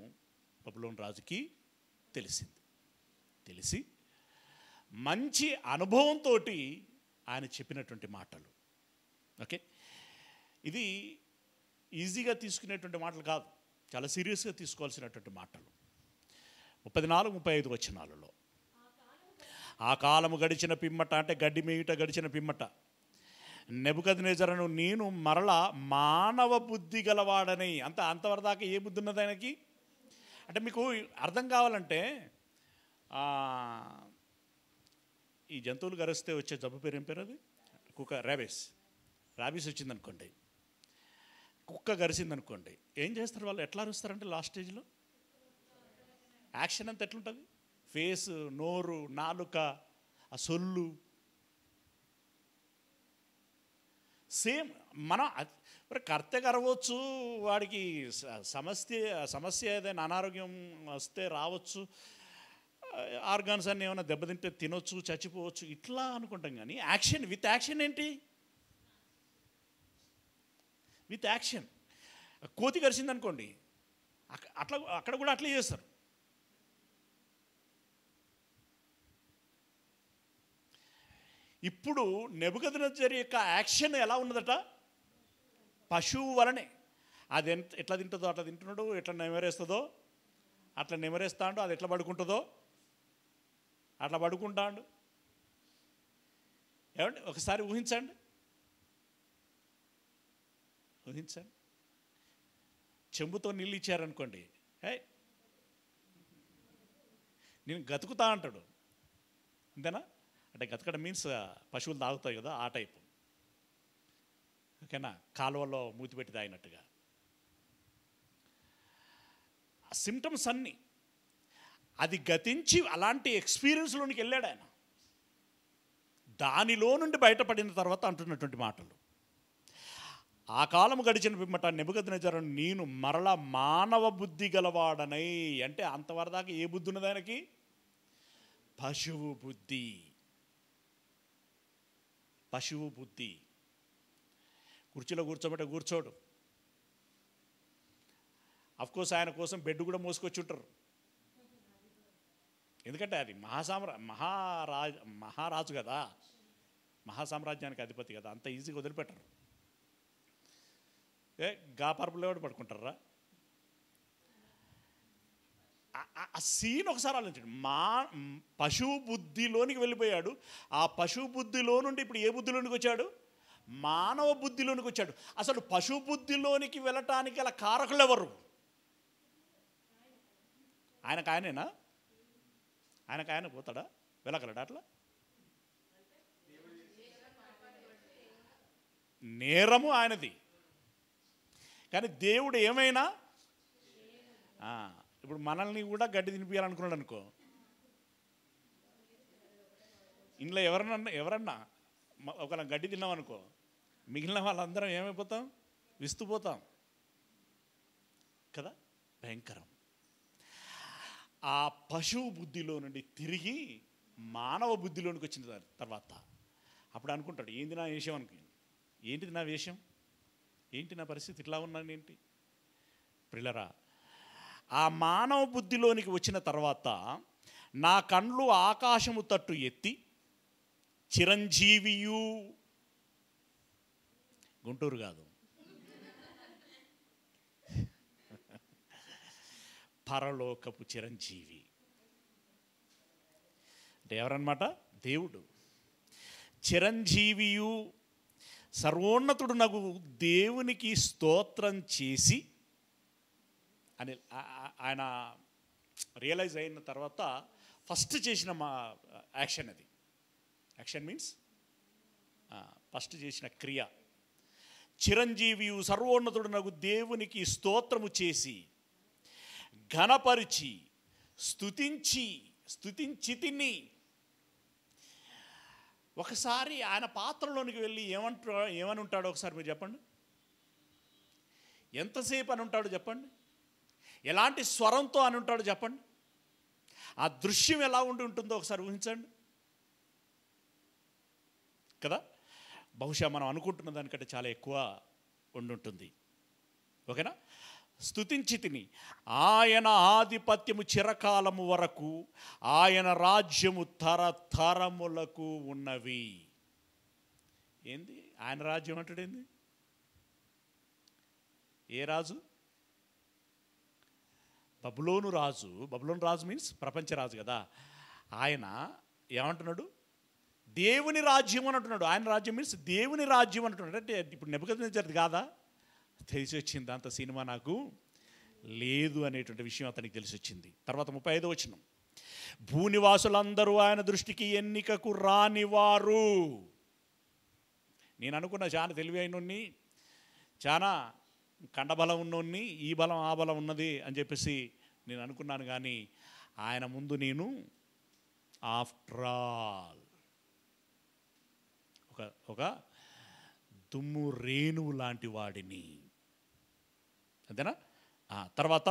బబులోను రాజుకి తెలిసి మంచి అనుభవంతో ఆయన చెప్పినటువంటి మాటలు. ఓకే, ఇది ఈజీగా తీసుకునేటువంటి మాటలు కాదు, చాలా సీరియస్గా తీసుకోవాల్సినటువంటి మాటలు. 34-35 వచనాలలో, ఆ కాలము గడిచిన పిమ్మట, అంటే గడ్డి మేయుట గడిచిన పిమ్మట, నెబుకద్నెజరును నేను మరలా మానవ బుద్ధి గలవాడని. అంతవరకు దాకా ఏ బుద్ధి ఉన్నది ఆయనకి? అంటే మీకు అర్థం కావాలంటే, ఈ జంతువులు గరిస్తే వచ్చే జబ్బు పేరు ఏం పేరు? అది కుక్క, ర్యాబీస్ వచ్చిందనుకోండి, కుక్క గరిసిందనుకోండి, ఏం చేస్తారు వాళ్ళు? ఎట్లా అరుస్తారంటే లాస్ట్ స్టేజ్లో యాక్షన్ అంతా ఎట్లుంటుంది? ఫేసు, నోరు, నాలుక, ఆ సొల్లు సేమ్. మనం కర్త కరవచ్చు, వాడికి సమస్య ఏదైనా అనారోగ్యం వస్తే రావచ్చు, ఆర్గాన్స్ అన్నీ ఏమైనా దెబ్బతింటే తినొచ్చు, చచ్చిపోవచ్చు, ఇట్లా అనుకుంటాం. కానీ విత్ యాక్షన్ ఏంటి? With action. కోతి కరిసిందనుకోండి, అక్కడ కూడా అట్లే చేస్తారు. ఇప్పుడు నెబుకద్నెజరు యొక్క యాక్షన్ ఎలా ఉన్నదట? పశువు వలనే. అది ఎట్లా తింటుందో అట్లా తింటున్నాడు, ఎట్లా నెమరేస్తుందో అట్లా నెమరేస్తాడు, అది ఎట్లా పడుకుంటుందో అట్లా పడుకుంటాడు. ఏమండి ఒకసారి ఊహించండి, చెంబుతో నీళ్ళు ఇచ్చారనుకోండి, నేను గతుకుతా అంటాడు. అంతేనా? అంటే గతకడం మీన్స్ పశువులు తాగుతాయి కదా, ఆ టైపు. ఓకేనా? కాలువలో మూతి పెట్టి తాగినట్టుగా సిమ్టమ్స్ అన్నీ. అది గతించి అలాంటి ఎక్స్పీరియన్స్లోనికి వెళ్ళాడు ఆయన. దానిలో నుండి బయటపడిన తర్వాత అంటున్నటువంటి మాటలు, ఆ కాలము గడిచిన పిమ్మట నెబుకద్నెజరును నేను మరలా మానవ బుద్ధి గలవాడనై. అంటే అంతవరదాకా ఏ బుద్ధి ఉన్నది ఆయనకి? పశువు బుద్ధి. కుర్చీలో కూర్చోబెట్ట కూర్చోడు. అఫ్కోర్స్ ఆయన కోసం బెడ్ కూడా మోసుకొచ్చి ఉంటారు. ఎందుకంటే అది మహారాజు కదా. మహాసామ్రాజ్యానికి అధిపతి కదా, అంత ఈజీగా వదిలిపెట్టరు. గా పరుపులో ఎవడు పడుకుంటారా? ఆ సీన్ ఒకసారి ఆలోచించండి. పశువు బుద్ధిలోనికి వెళ్ళిపోయాడు. ఆ పశువు బుద్ధిలో నుండి ఇప్పుడు ఏ బుద్ధిలోనికి వచ్చాడు? మానవ బుద్ధిలోనికి వచ్చాడు. అసలు పశువు బుద్ధిలోనికి వెళ్ళటానికి గల కారకులు ఎవరు? ఆయననేనా? ఆయన పోతాడా? వెళ్ళగలడా అట్లా? నేరము ఆయనది, కానీ దేవుడు ఏమైనా ఇప్పుడు మనల్ని కూడా గడ్డి తినిపించాలనుకున్నాడు అనుకో, ఇంట్లో ఎవరన్నా ఒకవేళ గడ్డి తిన్నాం అనుకో, మిగిలిన వాళ్ళందరం ఏమైపోతాం? విస్తుపోతాం కదా. భయంకరం. ఆ పశువు బుద్ధిలో నుండి తిరిగి మానవ బుద్ధిలోనికి వచ్చిన తర్వాత అప్పుడు అనుకుంటాడు, ఏంది నా వేషం అనుకుని, ఏంటిది నా వేషం, ఏంటి నా పరిస్థితి, ఇట్లా ఉన్నాను ఏంటి? ప్రియులారా, ఆ మానవ బుద్ధిలోనికి వచ్చిన తర్వాత నా కండ్లు ఆకాశము తట్టు ఎత్తి చిరంజీవియు, గుంటూరు కాదు, పరలోకపు చిరంజీవి అంటే ఎవరన్నమాట? దేవుడు. చిరంజీవియు సర్వోన్నతుడు నాకు దేవునికి స్తోత్రం చేసి అని ఆయన రియలైజ్ అయిన తర్వాత ఫస్ట్ చేసిన మా యాక్షన్ అది. యాక్షన్ మీన్స్ ఫస్ట్ చేసిన క్రియ. చిరంజీవియు సర్వోన్నతుడు నాకు దేవునికి స్తోత్రము చేసి ఘనపరిచి స్తుతించి తిని. ఒకసారి ఆయన పాత్రలోనికి వెళ్ళి ఏమని ఉంటాడో ఒకసారి మీరు చెప్పండి. ఎంతసేపు అని ఉంటాడో చెప్పండి. ఎలాంటి స్వరంతో అని ఉంటాడో చెప్పండి. ఆ దృశ్యం ఎలా ఉంటుందో ఒకసారి ఊహించండి కదా. బహుశా మనం అనుకుంటున్న దానికంటే చాలా ఎక్కువ ఉండుంటుంది. ఓకేనా? స్తుతించి తిని ఆయన ఆధిపత్యము చిరకాలము వరకు, ఆయన రాజ్యము తరతరములకు ఉన్నవి. ఏంది ఆయన రాజ్యం అంటాడేంది? ఏ రాజు? బబులోను రాజు. బబులోను రాజు మీన్స్ ప్రపంచ రాజు కదా. ఆయన ఏమంటున్నాడు? దేవుని రాజ్యం అని అంటున్నాడు. ఆయన రాజ్యం మీన్స్ దేవుని రాజ్యం అంటున్నాడు. అంటే ఇప్పుడు నెబుకద్నెజర్ కాదా? తెలిసి వచ్చింది అంత సినిమా నాకు లేదు అనేటువంటి విషయం అతనికి తెలిసి వచ్చింది. తర్వాత 35వ వచనం, భూనివాసులందరూ ఆయన దృష్టికి ఎన్నికకు రానివారు. నేను అనుకున్న చాలా తెలివి అయినోన్ని, చాలా కండబలం ఉన్నోన్ని, ఈ బలం ఆ బలం ఉన్నది అని చెప్పేసి నేను అనుకున్నాను. కానీ ఆయన ముందు నేను ఆఫ్టర్ ఆల్ ఒక దుమ్ము రేణువు లాంటి వాడిని. అంతేనా? తర్వాత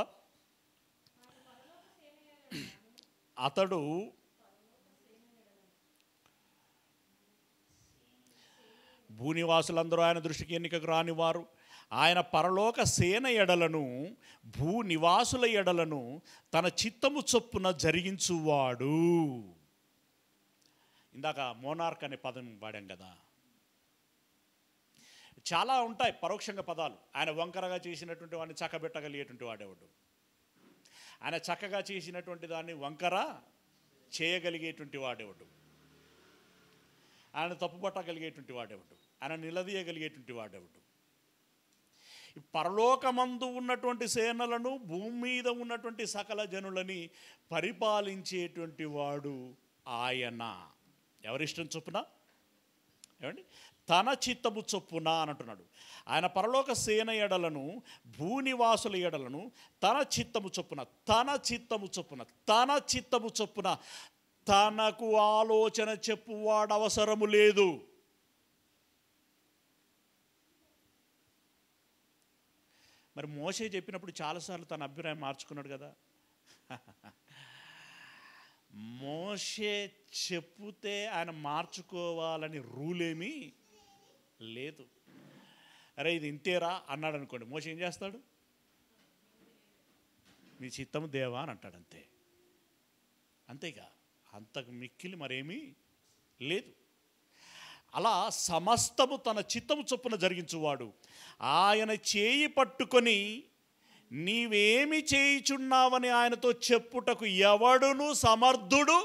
అతడు భూనివాసులందరూ ఆయన దృష్టికి ఎన్నికకు రానివారు, ఆయన పరలోక సేన ఎడలను భూనివాసుల ఎడలను తన చిత్తము చొప్పున జరిగించువాడు. ఇందాక మోనార్క్ అనే పదం వాడాం కదా. చాలా ఉంటాయి పరోక్షంగా పదాలు. ఆయన వంకరగా చేసినటువంటి వాడిని చక్కబెట్టగలిగేటువంటి వాడేవాడు, ఆయన చక్కగా చేసినటువంటి దాన్ని వంకర చేయగలిగేటువంటి వాడేవాడు, ఆయన తప్పుపట్టగలిగేటువంటి వాడేవాడు, ఆయన నిలదీయగలిగేటువంటి వాడేవాడు. పరలోకమందు ఉన్నటువంటి సేనలను, భూమి మీద ఉన్నటువంటి సకల జనులని పరిపాలించేటువంటి వాడు ఆయన. ఎవరిష్టం చొప్పున? ఏమండి? తన చిత్తము చొప్పున అని అంటున్నాడు. ఆయన పరలోక సేన ఎడలను భూనివాసుల ఎడలను తన చిత్తము చొప్పున, తన చిత్తము చొప్పున, తన చిత్తము చొప్పున. తనకు ఆలోచన చెప్పువాడు అవసరము లేదు. మరి మోషే చెప్పినప్పుడు చాలాసార్లు తన అభిప్రాయం మార్చుకున్నాడు కదా. మోషే చెప్తే ఆయన మార్చుకోవాలని రూల్ ఏమీ లేదు. అరే ఇది ఇంతేరా అన్నాడు అనుకోండి, మోషే ఏం చేస్తాడు? నీ చిత్తము దేవా అని అంటాడు. అంతేగా, అంతకు మిక్కిలి మరేమీ లేదు. అలా సమస్తము తన చిత్తము చొప్పున జరిగించువాడు. ఆయన చేయి పట్టుకొని నీవేమి చేయుచున్నావని ఆయనతో చెప్పుటకు ఎవడును సమర్థుడు.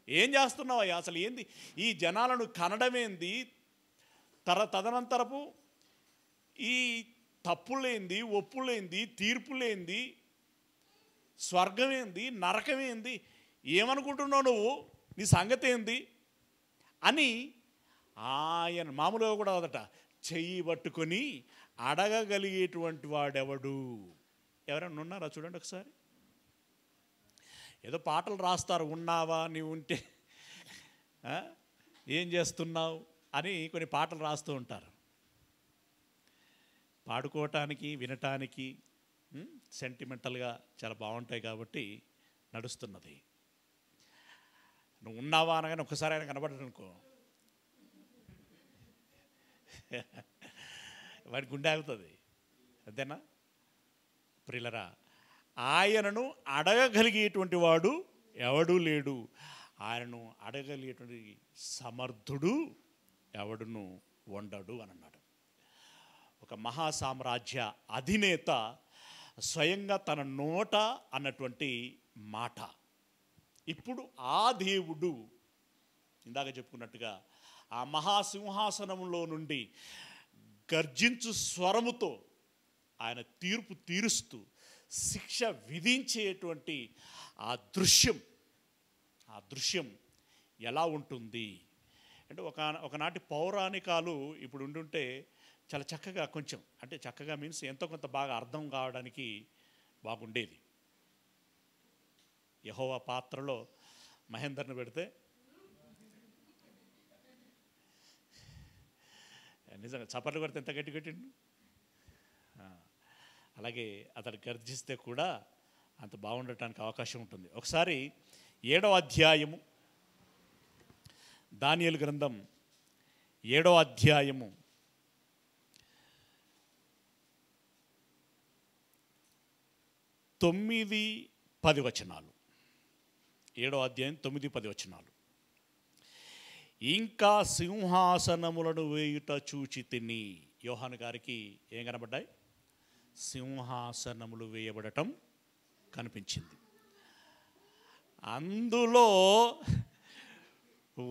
ఏం చేస్తున్నావయ్యా, అసలు ఏంది ఈ జనాలను కనడమేంది, తదనంతరపు ఈ తప్పులేంది, ఒప్పులేంది, తీర్పులేంది, స్వర్గమేంది, నరకమేంది, ఏమనుకుంటున్నావు నువ్వు, నీ సంగతి ఏంది అని ఆయన మామూలుగా కూడా అదట చెయ్యి పట్టుకొని అడగగలిగేటువంటి వాడెవడు. ఎవరైనా ఉన్నారా చూడండి ఒకసారి. ఏదో పాటలు రాస్తారు, ఉన్నావా, నీవు ఉంటే ఏం చేస్తున్నావు అని కొన్ని పాటలు రాస్తూ ఉంటారు. పాడుకోవటానికి వినటానికి సెంటిమెంటల్గా చాలా బాగుంటాయి కాబట్టి నడుస్తున్నది. నువ్వు ఉన్నావా అనగానే ఒక్కసారి ఆయన కనబడ్డాడు అనుకో, వాడి గుండె ఆగుతుంది. అంతేనా ప్రియులరా? ఆయనను అడగగలిగేటువంటి వాడు ఎవడూ లేడు. ఆయనను అడగలిగేటువంటి సమర్థుడు ఎవడును ఉండడు అని అన్నాడు. ఒక మహాసామ్రాజ్య అధినేత స్వయంగా తన నోట అన్నటువంటి మాట. ఇప్పుడు ఆ దేవుడు ఇందాక చెప్పుకున్నట్టుగా ఆ మహాసింహాసనంలో నుండి గర్జించు స్వరముతో ఆయన తీర్పు తీరుస్తూ శిక్ష విధించేటువంటి ఆ దృశ్యం ఎలా ఉంటుంది అంటే ఒకనాటి పౌరాణికాలు ఇప్పుడు ఉండుంటే చాలా చక్కగా, కొంచెం అంటే చక్కగా మీన్స్ ఎంతో కొంత బాగా అర్థం కావడానికి బాగుండేది. యెహోవా పాత్రలో మహేందర్ని పెడితే నిజంగా చప్పట్లు కొడితే ఎంత గట్టి కొట్టిండు. అలాగే అతడు గర్జిస్తే కూడా అంత బాగుండటానికి అవకాశం ఉంటుంది. ఒకసారి 7వ అధ్యాయము, దానియేలు గ్రంథం 7వ అధ్యాయము 9-10 వచనాలు. 7వ అధ్యాయం 9-10 వచనాలు. ఇంకా సింహాసనములను వేయుట చూచి తిని. యోహాను గారికి ఏం కనబడ్డాయి? సింహాసనములు వేయబడటం కనిపించింది. అందులో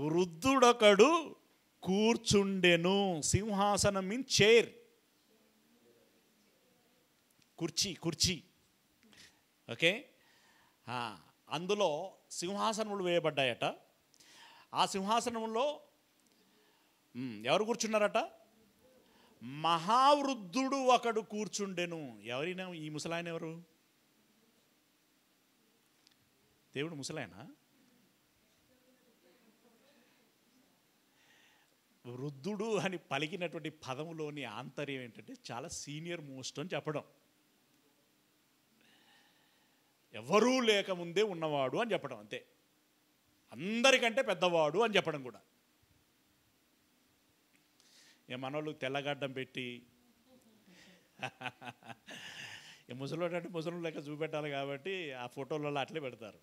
వృద్ధుడొకడు కూర్చుండెను. సింహాసనం మీన్ చైర్, కుర్చీ. ఓకే, అందులో సింహాసనములు వేయబడ్డాయట. ఆ సింహాసనంలో ఎవరు కూర్చున్నారట? మహావృద్ధుడు ఒకడు కూర్చుండెను. ఎవరైనా ఈ ముసలాయన ఎవరు? దేవుడు ముసలాయన? వృద్ధుడు అని పలికినటువంటి పదములోని ఆంతర్యం ఏంటంటే చాలా సీనియర్ మోస్ట్ అని చెప్పడం. ఎవరూ లేకముందే ఉన్నవాడు అని చెప్పడం, అంతే. అందరికంటే పెద్దవాడు అని చెప్పడం కూడా. మనోళ్ళు తెల్లగడ్డం పెట్టి ముసలోడు అంటే ముసలు లెక్క చూపెట్టాలి కాబట్టి ఆ ఫోటోలలో అట్లే పెడతారు.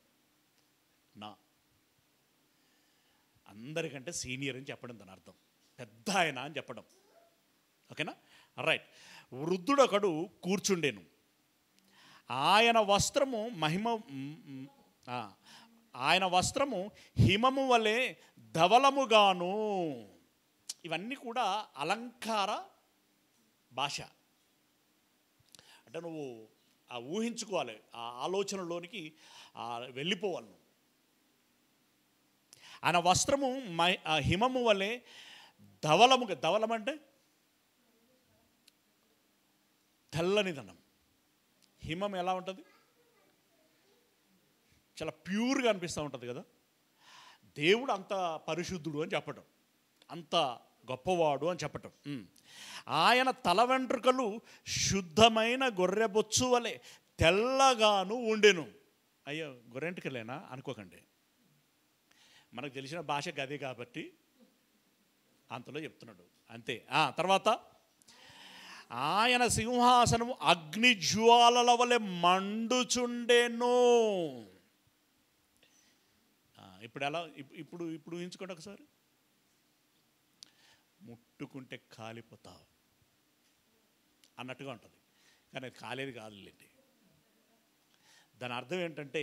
అందరికంటే సీనియర్ అని చెప్పడం దాని అర్థం, పెద్ద ఆయన అని చెప్పడం. ఓకేనా, రైట్. వృద్ధుడొకడు కూర్చుండెను. ఆయన వస్త్రము హిమము వలె ధవలముగాను. ఇవన్నీ కూడా అలంకార భాష. అంటే నువ్వు ఆ ఊహించుకోవాలి, ఆ ఆలోచనలోనికి వెళ్ళిపోవాలి నువ్వు. ఆయన వస్త్రము హిమము వలె ధవలముగా. ధవలం అంటే తెల్లనిదనం. హిమం ఎలా ఉంటుంది? చాలా ప్యూర్గా అనిపిస్తూ ఉంటుంది కదా. దేవుడు అంత పరిశుద్ధుడు అని చెప్పటం, అంత గొప్పవాడు అని చెప్పటం. ఆయన తల వెంట్రుకలు శుద్ధమైన గొర్రెబొచ్చు వలె తెల్లగాను ఉండెను. అయ్యో, గొర్రెంట్రుకలేనా అనుకోకండి, మనకు తెలిసిన భాష గదే కాబట్టి అంతలో చెప్తున్నాడు, అంతే. తర్వాత ఆయన సింహాసనము అగ్నిజ్వాలల వలె మండుచుండెను. ఇప్పుడు ఎలా? ఇప్పుడు ఊహించుకోండి ఒకసారి. ముట్టుకుంటే కాలిపోతావు అన్నట్టుగా ఉంటుంది. కానీ అది కాలేది కాదులేండి. దాని అర్థం ఏంటంటే,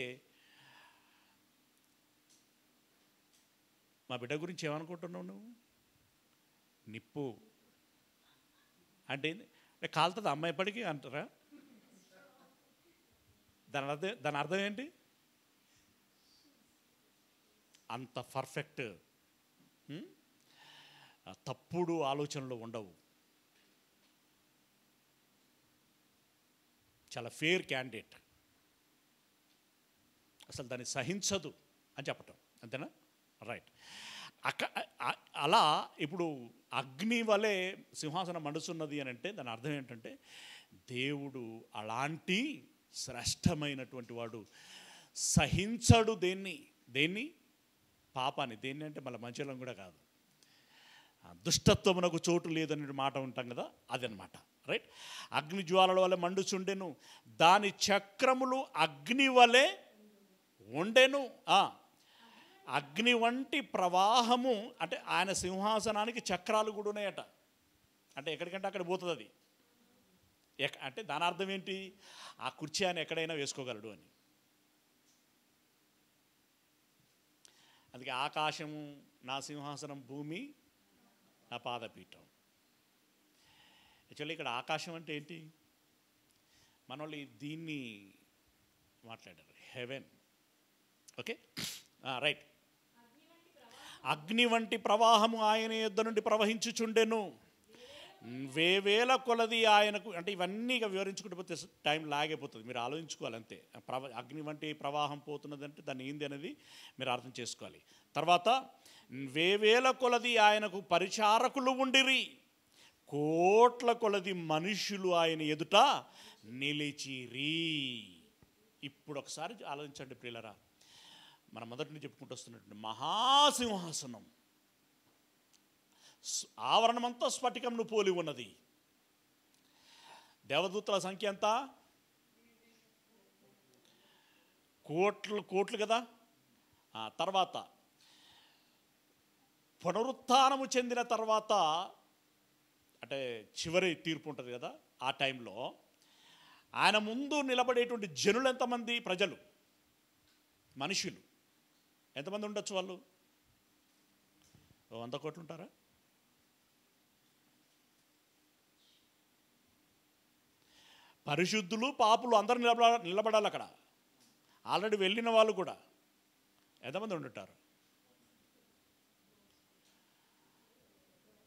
మా బిడ్డ గురించి ఏమనుకుంటున్నావు నువ్వు? నిప్పు అంటే కాలుతుంది అమ్మాయి పడికి అంటారా? దాని అర్థం ఏంటి? అంత పర్ఫెక్ట్, తప్పుడు ఆలోచనలు ఉండవు, చాలా ఫేర్ క్యాండిడేట్, అసలు దాన్ని సహించదు అని చెప్పటం, అంతేనా? రైట్. అలా ఇప్పుడు అగ్ని వలె సింహాసనం మండుతున్నది అని అంటే దాని అర్థం ఏంటంటే, దేవుడు అలాంటి శ్రేష్టమైనటువంటి వాడు. సహించడు దేన్ని పాపాన్ని. దేన్ని అంటే మళ్ళీ మంచిలో కూడా కాదు, దుష్టత్వమునకు చోటు లేదనే మాట ఉంటాం కదా, అదనమాట. రైట్. అగ్ని జ్వాలల వలె మండుచుండెను, దాని చక్రములు అగ్ని వలె ఉండెను. అగ్ని వంటి ప్రవాహము అంటే ఆయన సింహాసనానికి చక్రాలు కూడా ఉన్నాయట. అంటే ఎక్కడికంటే అక్కడ పోతుంది అది. అంటే దాని అర్థం ఏంటి? ఆ కుర్చీ ఆయన ఎక్కడైనా వేసుకోగలడు అని. అందుకే ఆకాశము నా సింహాసనం, భూమి నా పాదపీఠం. యాక్చువల్లీ ఇక్కడ ఆకాశం అంటే ఏంటి? మన వాళ్ళు దీన్ని మాట్లాడారు, హెవెన్. Okay, right. అగ్ని వంటి ప్రవాహము ఆయన యొద్ద నుండి ప్రవహించుచుండెను, వేవేల కొలది ఆయనకు. అంటే ఇవన్నీ వివరించుకుంటూ పోతే టైం లాగైపోతుంది, మీరు ఆలోచించుకోవాలి అంతే. అగ్ని వంటి ప్రవాహం పోతున్నదంటే దాన్ని ఏంది అనేది మీరు అర్థం చేసుకోవాలి. తర్వాత వేవేల కొలది ఆయనకు పరిచారకులు ఉండిరి, కోట్ల కొలది మనుషులు ఆయన ఎదుట నిలిచిరి. ఇప్పుడు ఒకసారి ఆలోచించండి ప్రియులరా, మనం మొదటి నుంచి చెప్పుకుంటూ వస్తున్నటువంటి మహాసింహాసనం ఆవరణమంతా స్ఫటికంను పోలి ఉన్నది. దేవదూతల సంఖ్య ఎంత? కోట్లు కదా. తర్వాత పునరుత్థానము చెందిన తర్వాత అంటే చివరి తీర్పు ఉంటుంది కదా, ఆ టైంలో ఆయన ముందు నిలబడేటువంటి జనులు ఎంతమంది? ప్రజలు, మనుషులు ఎంతమంది ఉండొచ్చు? వాళ్ళు 100 కోట్లు ఉంటారా? పరిశుద్ధులు, పాపులు అందరూ నిలబడాలి అక్కడ. ఆల్రెడీ వెళ్ళిన వాళ్ళు కూడా ఎంతమంది ఉండుంటారు?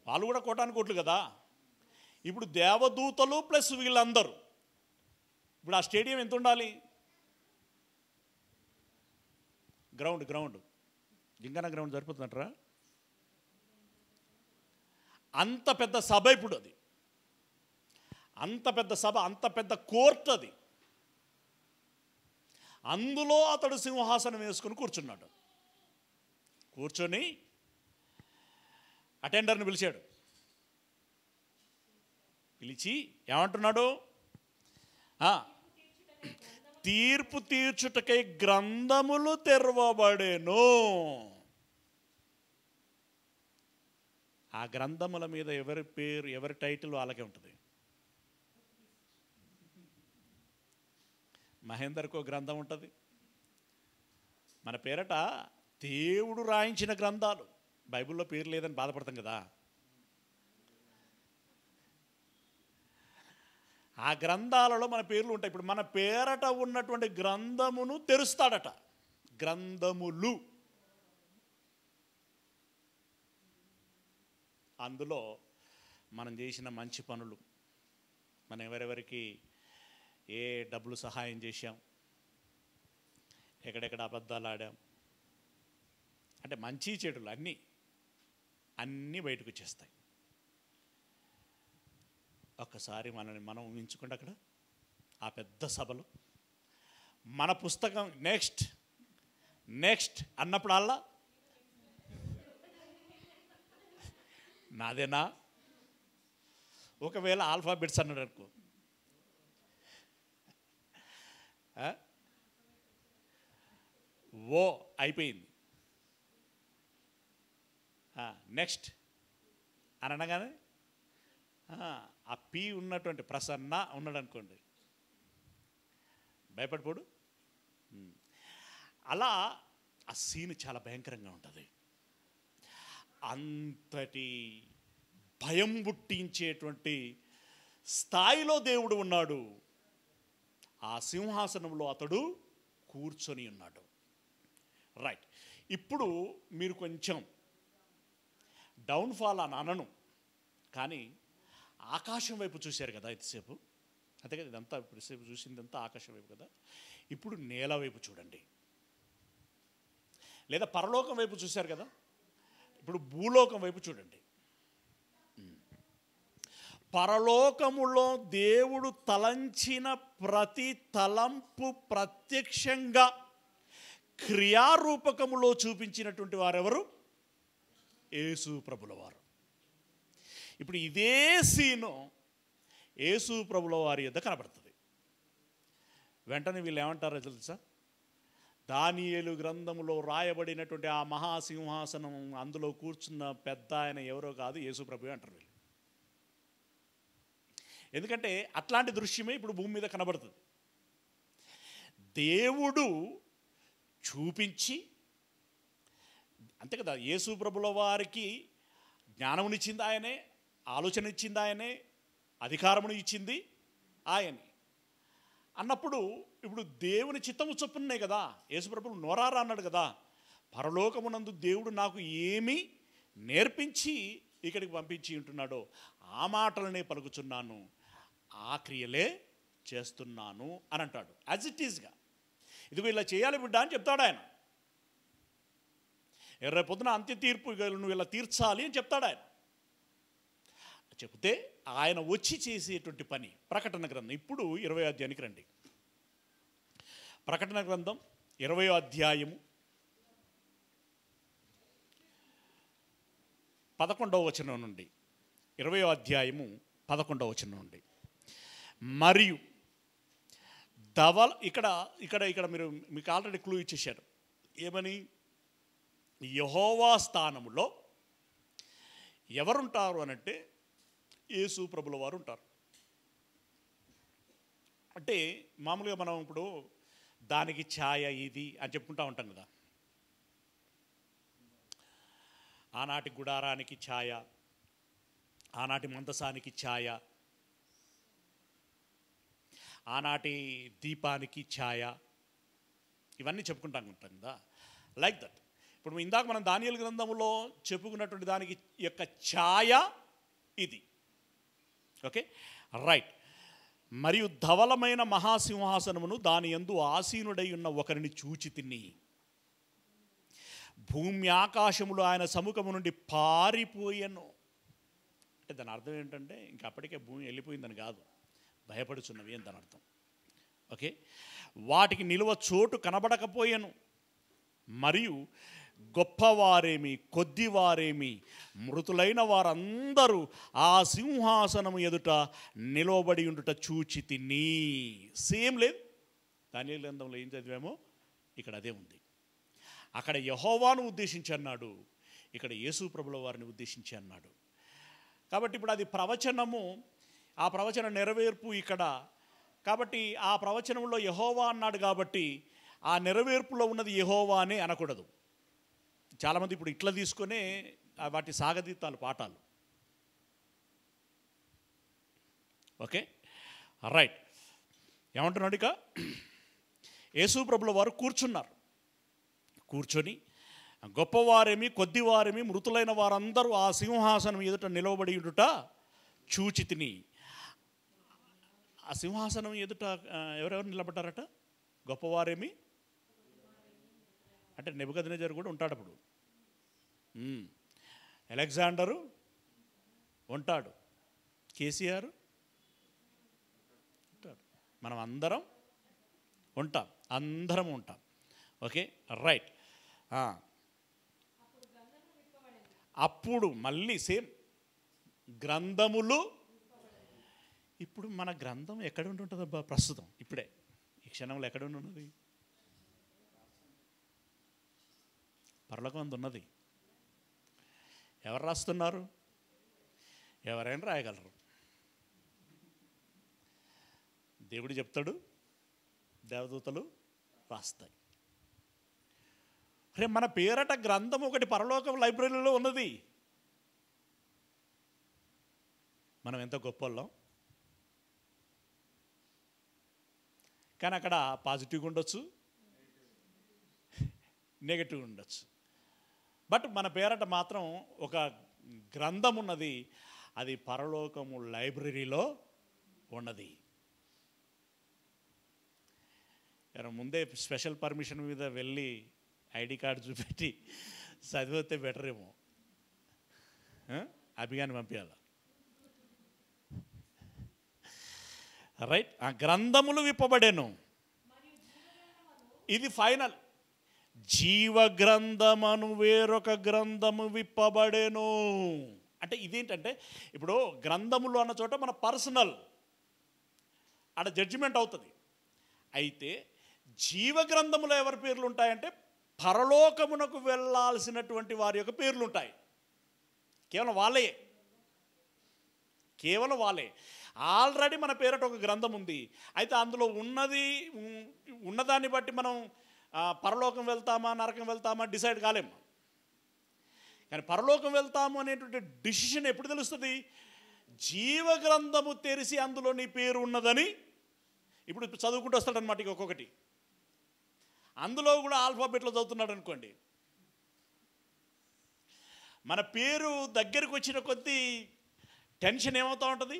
వాళ్ళు కూడా కోటాను కదా. ఇప్పుడు దేవదూతలు ప్లస్ వీళ్ళందరూ, ఇప్పుడు ఆ స్టేడియం ఎంత ఉండాలి? గ్రౌండ్ జింగన గ్రౌండ్ సరిపోతుందంటారా? అంత పెద్ద సభ ఇప్పుడు అది, అంత పెద్ద సభ, అంత పెద్ద కోర్టు అది. అందులో అతడు సింహాసనం వేసుకుని కూర్చున్నాడు. కూర్చొని అటెండర్ని పిలిచాడు. పిలిచి ఏమంటున్నాడు? తీర్పు తీర్చుటకై గ్రంథములు తెరవబడెను. ఆ గ్రంథముల మీద ఎవరి పేరు, ఎవరి టైటిల్ వాళ్ళకే ఉంటుంది. మహేందర్కో గ్రంథం ఉంటుంది. మన పేరట దేవుడు రాయించిన గ్రంథాలు, బైబిల్లో పేరు లేదని బాధపడతాం కదా. ఆ గ్రంథాలలో మన పేర్లు ఉంటాయి. ఇప్పుడు మన పేరట ఉన్నటువంటి గ్రంథమును తెరుస్తాడట. గ్రంథములు, అందులో మనం చేసిన మంచి పనులు, మనం ఎవరెవరికి ఏ డబ్బులు సహాయం చేశాం, ఎక్కడెక్కడ అబద్ధాలు ఆడాం, అంటే మంచి చెడులు అన్నీ బయటకు వచ్చేస్తాయి. ఒక్కసారి మనం ఊహించుకుంటే అక్కడ ఆ పెద్ద సభలో మన పుస్తకం నెక్స్ట్ అన్నప్పుడల్లా నాదేనా? ఒకవేళ ఆల్ఫాబెట్స్ అన్నాడు అనుకో, ఓ అయిపోయింది, నెక్స్ట్ అని అనగానే ఆ పి ఉన్నటువంటి ప్రసన్న ఉన్నాడు అనుకోండి, భయపడిపోడు. అలా ఆ సీన్ చాలా భయంకరంగా ఉంటుంది. అంతటి భయం పుట్టించేటువంటి స్థాయిలో దేవుడు ఉన్నాడు. ఆ సింహాసనంలో అతడు కూర్చొని ఉన్నాడు. రైట్. ఇప్పుడు మీరు కొంచెం డౌన్ఫాల్ అని అనను, కానీ ఆకాశం వైపు చూశారు కదా ఇంతసేపు, అంతే కదా, ఇదంతా ఇప్పుడుసేపు చూసిందంతా ఆకాశం వైపు కదా. ఇప్పుడు నేల వైపు చూడండి, లేదా పరలోకం వైపు చూశారు కదా, ఇప్పుడు భూలోకం వైపు చూడండి. పరలోకములో దేవుడు తలంచిన ప్రతి తలంపు ప్రత్యక్షంగా క్రియారూపకములో చూపించినటువంటి వారెవరు? యేసు ప్రభుల వారు. ఇప్పుడు ఇదే సీను యేసు ప్రభుల వారి యొద్ద కనబడుతుంది. వెంటనే వీళ్ళు ఏమంటారో తెలుసా? దానియేలు గ్రంథములో రాయబడినటువంటి ఆ మహాసింహాసనం అందులో కూర్చున్న పెద్ద ఆయన ఎవరో కాదు, యేసు ప్రభు అంటారు వీళ్ళు. ఎందుకంటే అట్లాంటి దృశ్యమే ఇప్పుడు భూమి మీద కనబడుతుంది. దేవుడు చూపించి, అంతే కదా, యేసు ప్రభుల వారికి జ్ఞానమునిచ్చింది ఆయనే, ఆలోచన ఇచ్చింది ఆయనే, అధికారమును ఇచ్చింది ఆయనే అన్నప్పుడు ఇప్పుడు దేవుని చిత్తము చొప్పునే కదా యేసు ప్రభువు నోరారా అన్నాడు కదా, పరలోకమునందు దేవుడు నాకు ఏమి నేర్పించి ఇక్కడికి పంపించి ఉంటున్నాడో ఆ మాటలనే పలుకుచున్నాను, ఆ క్రియలే చేస్తున్నాను అని అంటాడు. యాజ్ ఇట్ ఈజ్గా ఇదిగో ఇలా చేయాలి బిడ్డ అని చెప్తాడు ఆయన. రేపొద్దున అంత్య తీర్పు నువ్వు ఇలా తీర్చాలి అని చెప్తాడు ఆయన. చెప్తే ఆయన వచ్చి చేసేటువంటి పని ప్రకటన గ్రంథం. ఇప్పుడు 20వ అధ్యాయానికి రండి. ప్రకటన గ్రంథం 20వ అధ్యాయము 11వ వచనం నుండి, 20వ అధ్యాయము 11వ వచనం నుండి. మరియు ఇక్కడ ఇక్కడ ఇక్కడ మీరు మీకు ఆల్రెడీ క్లూ ఇచ్చేశారు. ఏమని? యెహోవా స్థానములో ఎవరుంటారు అనంటే యేసు ప్రభుల వారు ఉంటారు. అంటే మామూలుగా మనం ఇప్పుడు దానికి ఛాయ ఇది అని చెప్పుకుంటూ ఉంటాం కదా. ఆనాటి గుడారానికి ఛాయ, ఆనాటి మందసానికి ఛాయ, ఆనాటి దీపానికి ఛాయ, ఇవన్నీ చెప్పుకుంటాం ఉంటాం కదా. లైక్ దట్ ఇప్పుడు ఇందాక మనం దానియేలు గ్రంథంలో చెప్పుకున్నటువంటి దానికి యొక్క ఛాయ ఇది. Okay, right. మరియు ధవలమైన మహాసింహాసనమును దాని యందు ఆసీనుడై ఉన్న ఒకరిని చూచి తిని, భూమి ఆకాశములు ఆయన సముఖము నుండి పారిపోయాను. అంటే దాని అర్థం ఏంటంటే ఇంకా అప్పటికే భూమి వెళ్ళిపోయిందని కాదు, భయపడుచున్నవి అని దాని అర్థం. ఓకే, వాటికి నిలువ చోటు కనబడకపోయాను. మరియు గొప్పవారేమి కొద్దివారేమి మృతులైన వారందరూ ఆ సింహాసనము ఎదుట నిలవబడి ఉండుట చూచి తిని. సేమ్ లేదు, దానియేలు గ్రంథంలో ఏం చదివామో ఇక్కడ అదే ఉంది. అక్కడ యెహోవాను ఉద్దేశించి అన్నాడు, ఇక్కడ యేసు ప్రభుల వారిని ఉద్దేశించి అన్నాడు. కాబట్టి ఇప్పుడు అది ప్రవచనము, ఆ ప్రవచన నెరవేర్పు ఇక్కడ. కాబట్టి ఆ ప్రవచనంలో యెహోవా అన్నాడు కాబట్టి ఆ నెరవేర్పులో ఉన్నది యెహోవా అని అనకూడదు. చాలామంది ఇప్పుడు ఇట్లా తీసుకొనే వాటి సాగదీతాలు పాఠాలు. Okay, right. ఏమంటున్నాడు ఇక? యేసు ప్రభుల వారు కూర్చున్నారు. కూర్చొని గొప్పవారేమి కొద్దివారేమి మృతులైన వారందరూ ఆ సింహాసనం ఎదుట నిలవబడి ఉండుట చూచి తిని. ఆ సింహాసనం ఎదుట ఎవరెవరు నిలబడ్డారట? గొప్పవారేమి అంటే నెబుకద్నెజరు కూడా ఉంటాడు అప్పుడు, అలెగ్జాండరు ఉంటాడు, కేసీఆర్ ఉంటాడు, మనం అందరం ఉంటాం, అందరం ఉంటాం. Okay, right. అప్పుడు మళ్ళీ సేమ్ గ్రంథములు. ఇప్పుడు మన గ్రంథం ఎక్కడ ఉంటుందబ్బా ప్రస్తుతం? ఇప్పుడే ఈ క్షణంలో ఎక్కడ ఉన్నది? పరలోకం ఉన్నది. ఎవరు రాస్తున్నారు? ఎవరైనా రాయగలరు. దేవుడు చెప్తాడు, దేవదూతలు రాస్తాయి. అరే మన పేరట గ్రంథం ఒకటి పరలోక లైబ్రరీలో ఉన్నది. మనం ఎంత గొప్పవాళ్ళం. కానీ అక్కడ పాజిటివ్గా ఉండొచ్చు, నెగటివ్ ఉండొచ్చు. బట్ మన పేరట మాత్రం ఒక గ్రంథం ఉన్నది. అది పరలోకము లైబ్రరీలో ఉన్నది. ముందే స్పెషల్ పర్మిషన్ మీద వెళ్ళి ఐడి కార్డు చూపెట్టి చదివితే బెటర్ ఏమో. అభిగాని పంపించాలి. రైట్. ఆ గ్రంథములు విప్పబడెను. ఇది ఫైనల్. జీవ గ్రంథమను వేరొక గ్రంథము విప్పబడెను. అంటే ఇదేంటంటే ఇప్పుడు గ్రంథములు అన్న చోట మన పర్సనల్ ఆడ జడ్జిమెంట్ అవుతుంది. అయితే జీవ గ్రంథములో ఎవరి పేర్లు ఉంటాయంటే పరలోకమునకు వెళ్ళాల్సినటువంటి వారి యొక్క పేర్లు ఉంటాయి. కేవలం వాళ్ళే. ఆల్రెడీ మన పేరట ఒక గ్రంథం ఉంది. అయితే అందులో ఉన్నదాన్ని బట్టి మనం పరలోకం వెళ్తామా నరకం వెళ్తామా డిసైడ్ కాలేము. కానీ పరలోకం వెళ్తాము అనేటువంటి డిసిషన్ ఎప్పుడు తెలుస్తుంది? జీవ గ్రంథము తెరిచి అందులో నీ పేరు ఉన్నదని ఇప్పుడు చదువుకుంటూ వస్తాడనమాట. ఇక ఒక్కొక్కటి అందులో కూడా ఆల్ఫాబెట్లో చదువుతున్నాడు అనుకోండి. మన పేరు దగ్గరికి వచ్చిన కొద్దీ టెన్షన్ ఏమవుతూ ఉంటుంది?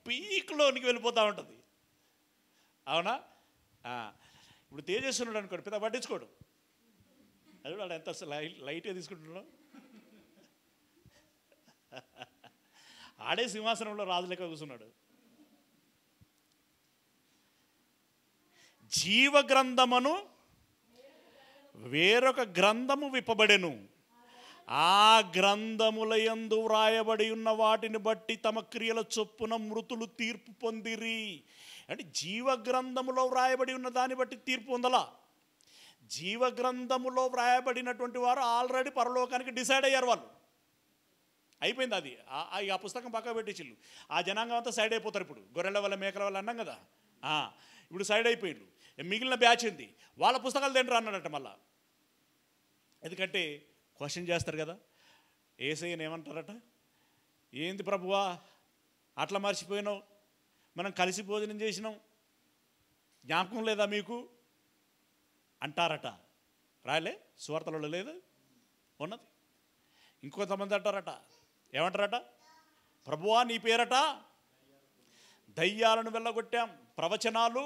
పీక్లోనికి వెళ్ళిపోతూ ఉంటుంది. అవునా? ఇప్పుడు తేజస్సున్నాడు అనుకోండి, పెద్ద పట్టించుకోడు. అది వాడు ఎంత లైట్గా తీసుకుంటున్నాడు. ఆడే సింహాసనంలో రాజు లెక్క కూర్చున్నాడు. జీవ గ్రంథమును వేరొక గ్రంథము విప్పబడెను. ఆ గ్రంథముల యందు వ్రాయబడి ఉన్న వాటిని బట్టి తమ క్రియల చొప్పున మృతులు తీర్పు పొందిరి. అంటే జీవ గ్రంథములో వ్రాయబడి ఉన్న దాన్ని బట్టి తీర్పు పొందలా. జీవ గ్రంథములో వ్రాయబడినటువంటి వారు ఆల్రెడీ పరలోకానికి డిసైడ్ అయ్యారు. వాళ్ళు అయిపోయింది. అది ఆ పుస్తకం పక్క పెట్టేసిళ్ళు. ఆ జనాంగం అంతా సైడ్ అయిపోతారు. ఇప్పుడు గొర్రెల వల్ల మేకల వల్ల అన్నాం కదా, ఇప్పుడు సైడ్ అయిపోయిండు. మిగిలిన బ్యాచ్ ఉంది, వాళ్ళ పుస్తకాలు తింటారు అన్నాడట. మళ్ళా ఎందుకంటే క్వశ్చన్ చేస్తారు కదా, యేసయ్యని ఏమంటారట, ఏంది ప్రభువా అట్లా మర్చిపోయినావు, మనం కలిసి భోజనం చేసినాం, జ్ఞాపకం లేదా మీకు అంటారట. రాయలే సువార్తలలో లేదు, ఉన్నది. ఇంకొంతమంది అంటారట, ఏమంటారట, ప్రభువా నీ పేరట దయ్యాలను వెళ్ళగొట్టాం, ప్రవచనాలు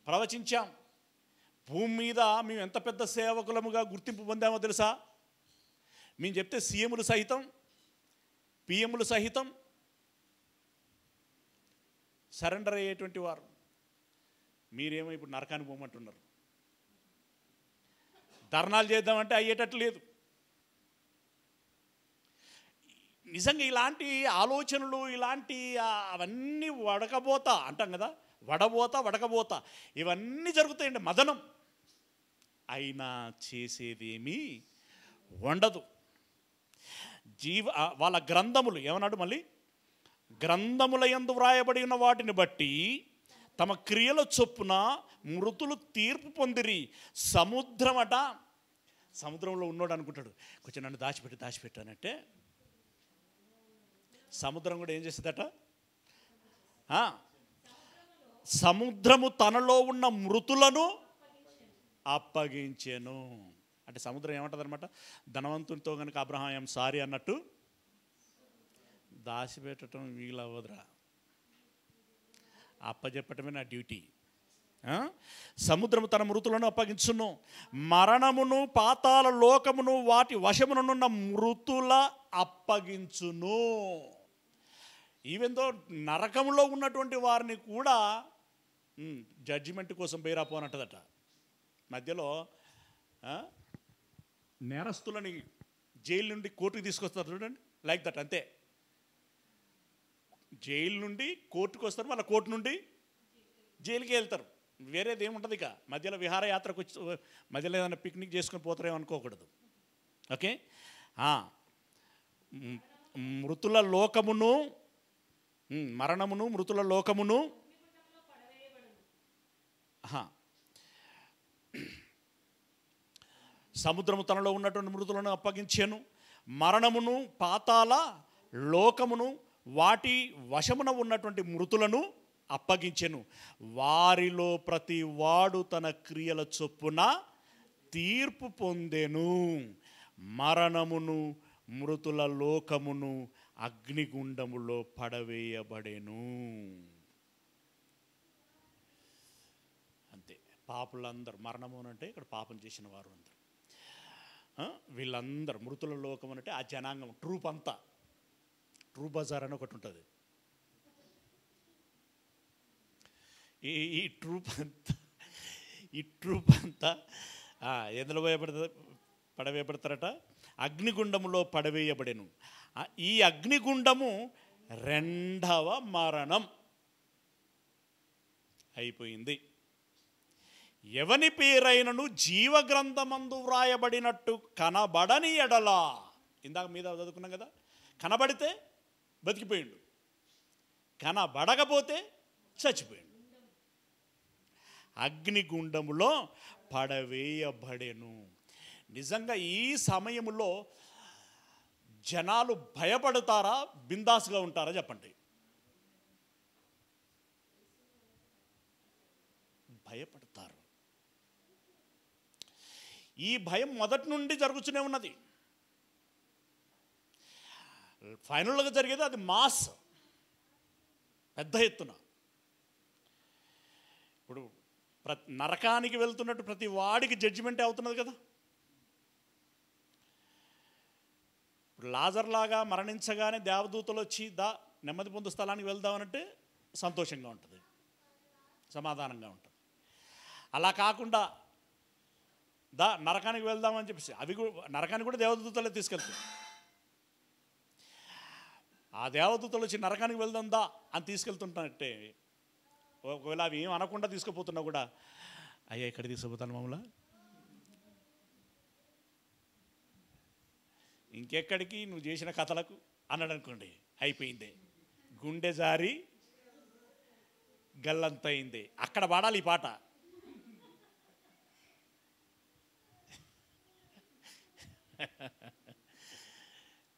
ప్రవచించాం, భూమి మీద మేము ఎంత పెద్ద సేవకులముగా గుర్తింపు పొందామో తెలుసా, మేము చెప్తే సీఎంలు సహితం పిఎంలు సహితం సరెండర్ అయ్యేటువంటి వారు. మీరేమో ఇప్పుడు నరకానికి పోమంటున్నారు. ధర్నాలు చేద్దామంటే అయ్యేటట్లు లేదు. నిజంగా ఇలాంటి ఆలోచనలు, ఇలాంటి అవన్నీ వడకబోతా అంటాం కదా, వడకబోతా ఇవన్నీ జరుగుతాయండి. మదనం అయినా చేసేదేమీ ఉండదు. వాళ్ళ గ్రంథములు ఏమన్నాడు మళ్ళీ, గ్రంథముల యందు వ్రాయబడి ఉన్న వాటిని బట్టి తమ క్రియల చొప్పున మృతులు తీర్పు పొందిరి. సముద్రమట, సముద్రంలో ఉన్నాడు అనుకుంటాడు, కొంచెం నన్ను దాచిపెట్టానంటే సముద్రం కూడా ఏం చేస్తుందట, సముద్రము తనలో ఉన్న మృతులను అప్పగించెను. అంటే సముద్రం ఏమంటుంది అనమాట, ధనవంతునితో కనుక అబ్రహాం సారీ అన్నట్టు దాచిపెట్టడం వీలవ్వదురా, అప్పచెప్పటమే నా డ్యూటీ. సముద్రము తన మృతులను అప్పగించును, మరణమును పాతాళ లోకమును వాటి వశమునున్న మృతుల అప్పగించును. ఈవెందో నరకంలో ఉన్నటువంటి వారిని కూడా జడ్జిమెంట్ కోసం బేరాపో అని అంటదట. మధ్యలో నేరస్తులని జైలు నుండి కోర్టుకు తీసుకొస్తారు చూడండి, లైక్ దట్. అంతే, జైలు నుండి కోర్టుకు వస్తారు, మళ్ళీ కోర్టు నుండి జైలుకి వెళ్తారు. వేరేది ఏముంటుంది. ఇక మధ్యలో విహారయాత్రకు వచ్చి మధ్యలో ఏదైనా పిక్నిక్ చేసుకొని పోతారేమో అనుకోకూడదు. ఓకే, మృతుల లోకమును, మరణమును మృతుల లోకమును సముద్రము తనలో ఉన్నటువంటి మృతులను అప్పగించాను, మరణమును పాతాళ లోకమును వాటి వశమున ఉన్నటువంటి మృతులను అప్పగించెను, వారిలో ప్రతి వాడు తన క్రియల చొప్పున తీర్పు పొందెను. మరణమును మృతుల లోకమును అగ్నిగుండములో పడవేయబడెను. అంతే. పాపులందరూ, మరణము అంటే ఇక్కడ పాపం చేసిన వారు అందరు, వీళ్ళందరూ మృతుల లోకం అంటే ఆ జనాంగం, ట్రూప్ అంతా. ట్రూ బజార్ అని ఒకటి ఉంటుంది. ఈ ట్రూప్ అంతా ఎందులో పడవేయబడతారట? అగ్నిగుండములో పడవేయబడెను. ఈ అగ్నిగుండము రెండవ మరణం అయిపోయింది. ఎవని పేరైనను జీవగ్రంథమందు వ్రాయబడినట్టు కనబడని ఎడలా, ఇందాక మీద చదువుకున్నాం కదా, కనబడితే బతికిపోయిండు, కనబడకపోతే చచ్చిపోయిండు. అగ్నిగుండములో పడవేయబడెను. నిజంగా ఈ సమయంలో జనాలు భయపడతారా, బిందాస్గా ఉంటారా చెప్పండి? భయపడతారు. ఈ భయం మొదటి నుండి జరుగుతూనే ఉన్నది. ఫైనల్గా జరిగేది అది మాస్, పెద్ద ఎత్తున. ఇప్పుడు నరకానికి వెళ్తున్నట్టు ప్రతి వాడికి జడ్జిమెంటే అవుతున్నది కదా. ఇప్పుడు లాజర్లాగా మరణించగానే దేవదూతలు వచ్చి నెమ్మది పొందు స్థలానికి వెళ్దామనంటే సంతోషంగా ఉంటుంది, సమాధానంగా ఉంటుంది. అలా కాకుండా నరకానికి వెళ్దామని చెప్పేసి అవి నరకానికి కూడా దేవదూతలే తీసుకెళ్తాయి. ఆ దేవదూతలు వచ్చి నరకానికి వెళ్దాం అని తీసుకెళ్తుంటానంటే, ఒకవేళ అవి ఏం అనకుండా తీసుకుపోతున్నా కూడా, అయ్యా ఇక్కడ తీసుకుపోతాను మమ్మల్ని, ఇంకెక్కడికి నువ్వు చేసిన కథలకు అన్నాడు అనుకోండి, అయిపోయింది. గుండె జారి గల్లంతయింది. అక్కడ పాడాలి ఈ పాట.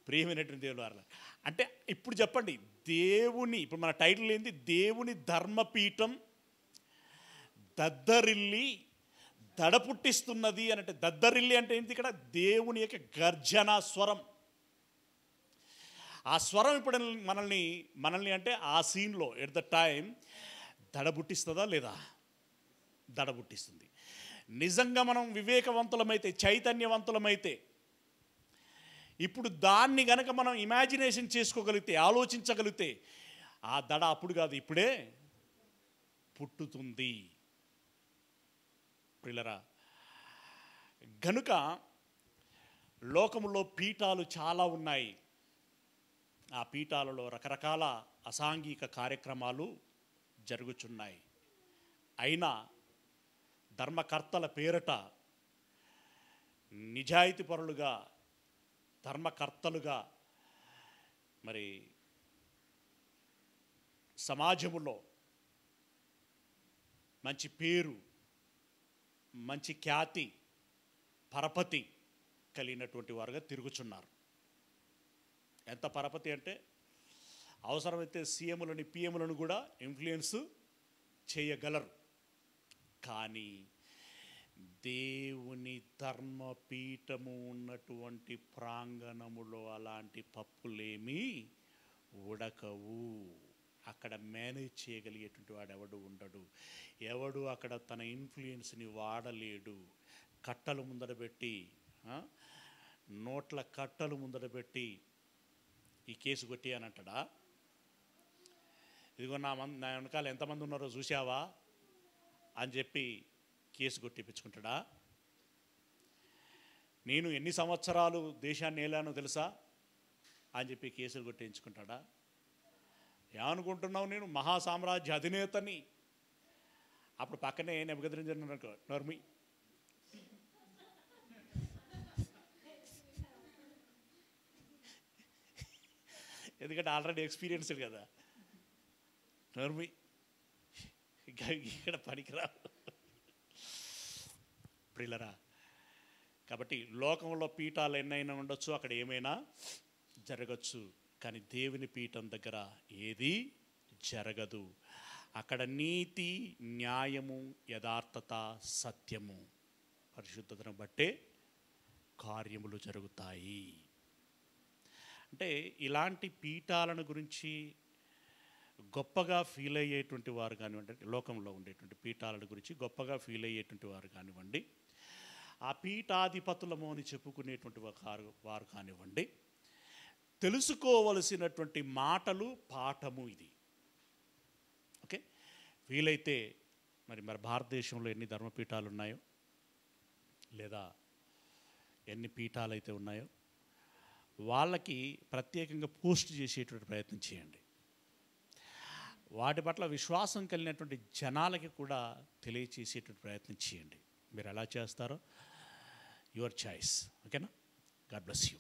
ప్రియమైనటువంటి దేవుడు వారు అంటే ఇప్పుడు చెప్పండి, దేవుని, ఇప్పుడు మన టైటిల్ ఏంది? దేవుని ధర్మపీఠం దద్దరిల్లి దడ పుట్టిస్తున్నది అని. అంటే దద్దరిల్లి అంటే ఏంటి? ఇక్కడ దేవుని యొక్క గర్జన స్వరం. ఆ స్వరం ఇప్పుడు మనల్ని అంటే ఆ సీన్లో ఎట్ ద టైం దడబుట్టిస్తుందా లేదా? దడబుట్టిస్తుంది. నిజంగా మనం వివేకవంతులమైతే, చైతన్యవంతులమైతే, ఇప్పుడు దాన్ని గనక మనం ఇమాజినేషన్ చేసుకోగలిగితే, ఆలోచించగలిగితే, ఆ దడ అప్పుడు కాదు ఇప్పుడే పుట్టుతుంది. ప్రియులరా, గనుక లోకములో పీఠాలు చాలా ఉన్నాయి. ఆ పీఠాలలో రకరకాల అసాంఘిక కార్యక్రమాలు జరుగుచున్నాయి. అయినా ధర్మకర్తల పేరట నిజాయితీపరులుగా, ధర్మకర్తలుగా మరి సమాజములో మంచి పేరు, మంచి ఖ్యాతి, పరపతి కలిగినటువంటి వారుగా తిరుగుచున్నారు. ఎంత పరపతి అంటే అవసరమైతే సీఎంలను, పిఎంలను కూడా ఇన్ఫ్లుయెన్స్ చేయగలరు. కానీ దేవుని ధర్మపీఠము ఉన్నటువంటి ప్రాంగణములో అలాంటి పప్పులేమీ ఉడకవు. అక్కడ మేనేజ్ చేయగలిగేటువంటి వాడు ఎవడు ఉండడు. ఎవడు అక్కడ తన ఇన్ఫ్లుయెన్స్ని వాడలేడు. కట్టలు ముందర పెట్టి, నోట్ల కట్టలు ముందర పెట్టి ఈ కేసు కొట్టి అని అంటాడా? ఇదిగో నా వెనకాల ఎంతమంది ఉన్నారో చూసావా అని చెప్పి కేసు కొట్టిపించుకుంటాడా? నేను ఎన్ని సంవత్సరాలు దేశాన్ని ఏలానో తెలుసా అని చెప్పి కేసులు కొట్టించుకుంటాడా? ఏమనుకుంటున్నావు, నేను మహాసామ్రాజ్య అధినేతని? అప్పుడు పక్కనే నెబుకద్నెజరు నర్మి, ఎందుకంటే ఆల్రెడీ ఎక్స్పీరియన్స్డ్ కదా. నోర్మి ఇక్కడ పనికిరా ప్రియులరా. కాబట్టి లోకంలో పీఠాలు ఎన్నైనా ఉండొచ్చు, అక్కడ ఏమైనా జరగచ్చు, కానీ దేవుని పీఠం దగ్గర ఏది జరగదు. అక్కడ నీతి, న్యాయము, యథార్థత, సత్యము, పరిశుద్ధతను బట్టే కార్యములు జరుగుతాయి. అంటే ఇలాంటి పీఠాలను గురించి గొప్పగా ఫీల్ అయ్యేటువంటి వారు కానివ్వండి, లోకంలో ఉండేటువంటి పీఠాల గురించి గొప్పగా ఫీల్ అయ్యేటువంటి వారు కానివ్వండి, ఆ పీఠాధిపతులము అని చెప్పుకునేటువంటి వారు కానివ్వండి, తెలుసుకోవలసినటువంటి మాటలు, పాఠము ఇది. ఓకే, వీలైతే మరి భారతదేశంలో ఎన్ని ధర్మపీఠాలు ఉన్నాయో, లేదా ఎన్ని పీఠాలు అయితే ఉన్నాయో వాళ్ళకి ప్రత్యేకంగా పోస్ట్ చేసేటువంటి ప్రయత్నం చేయండి. వాటి పట్ల విశ్వాసం కలిగినటువంటి జనాలకి కూడా తెలియచేసేటువంటి ప్రయత్నం చేయండి. మీరు ఎలా చేస్తారో యువర్ చాయిస్. ఓకేనా? God bless you.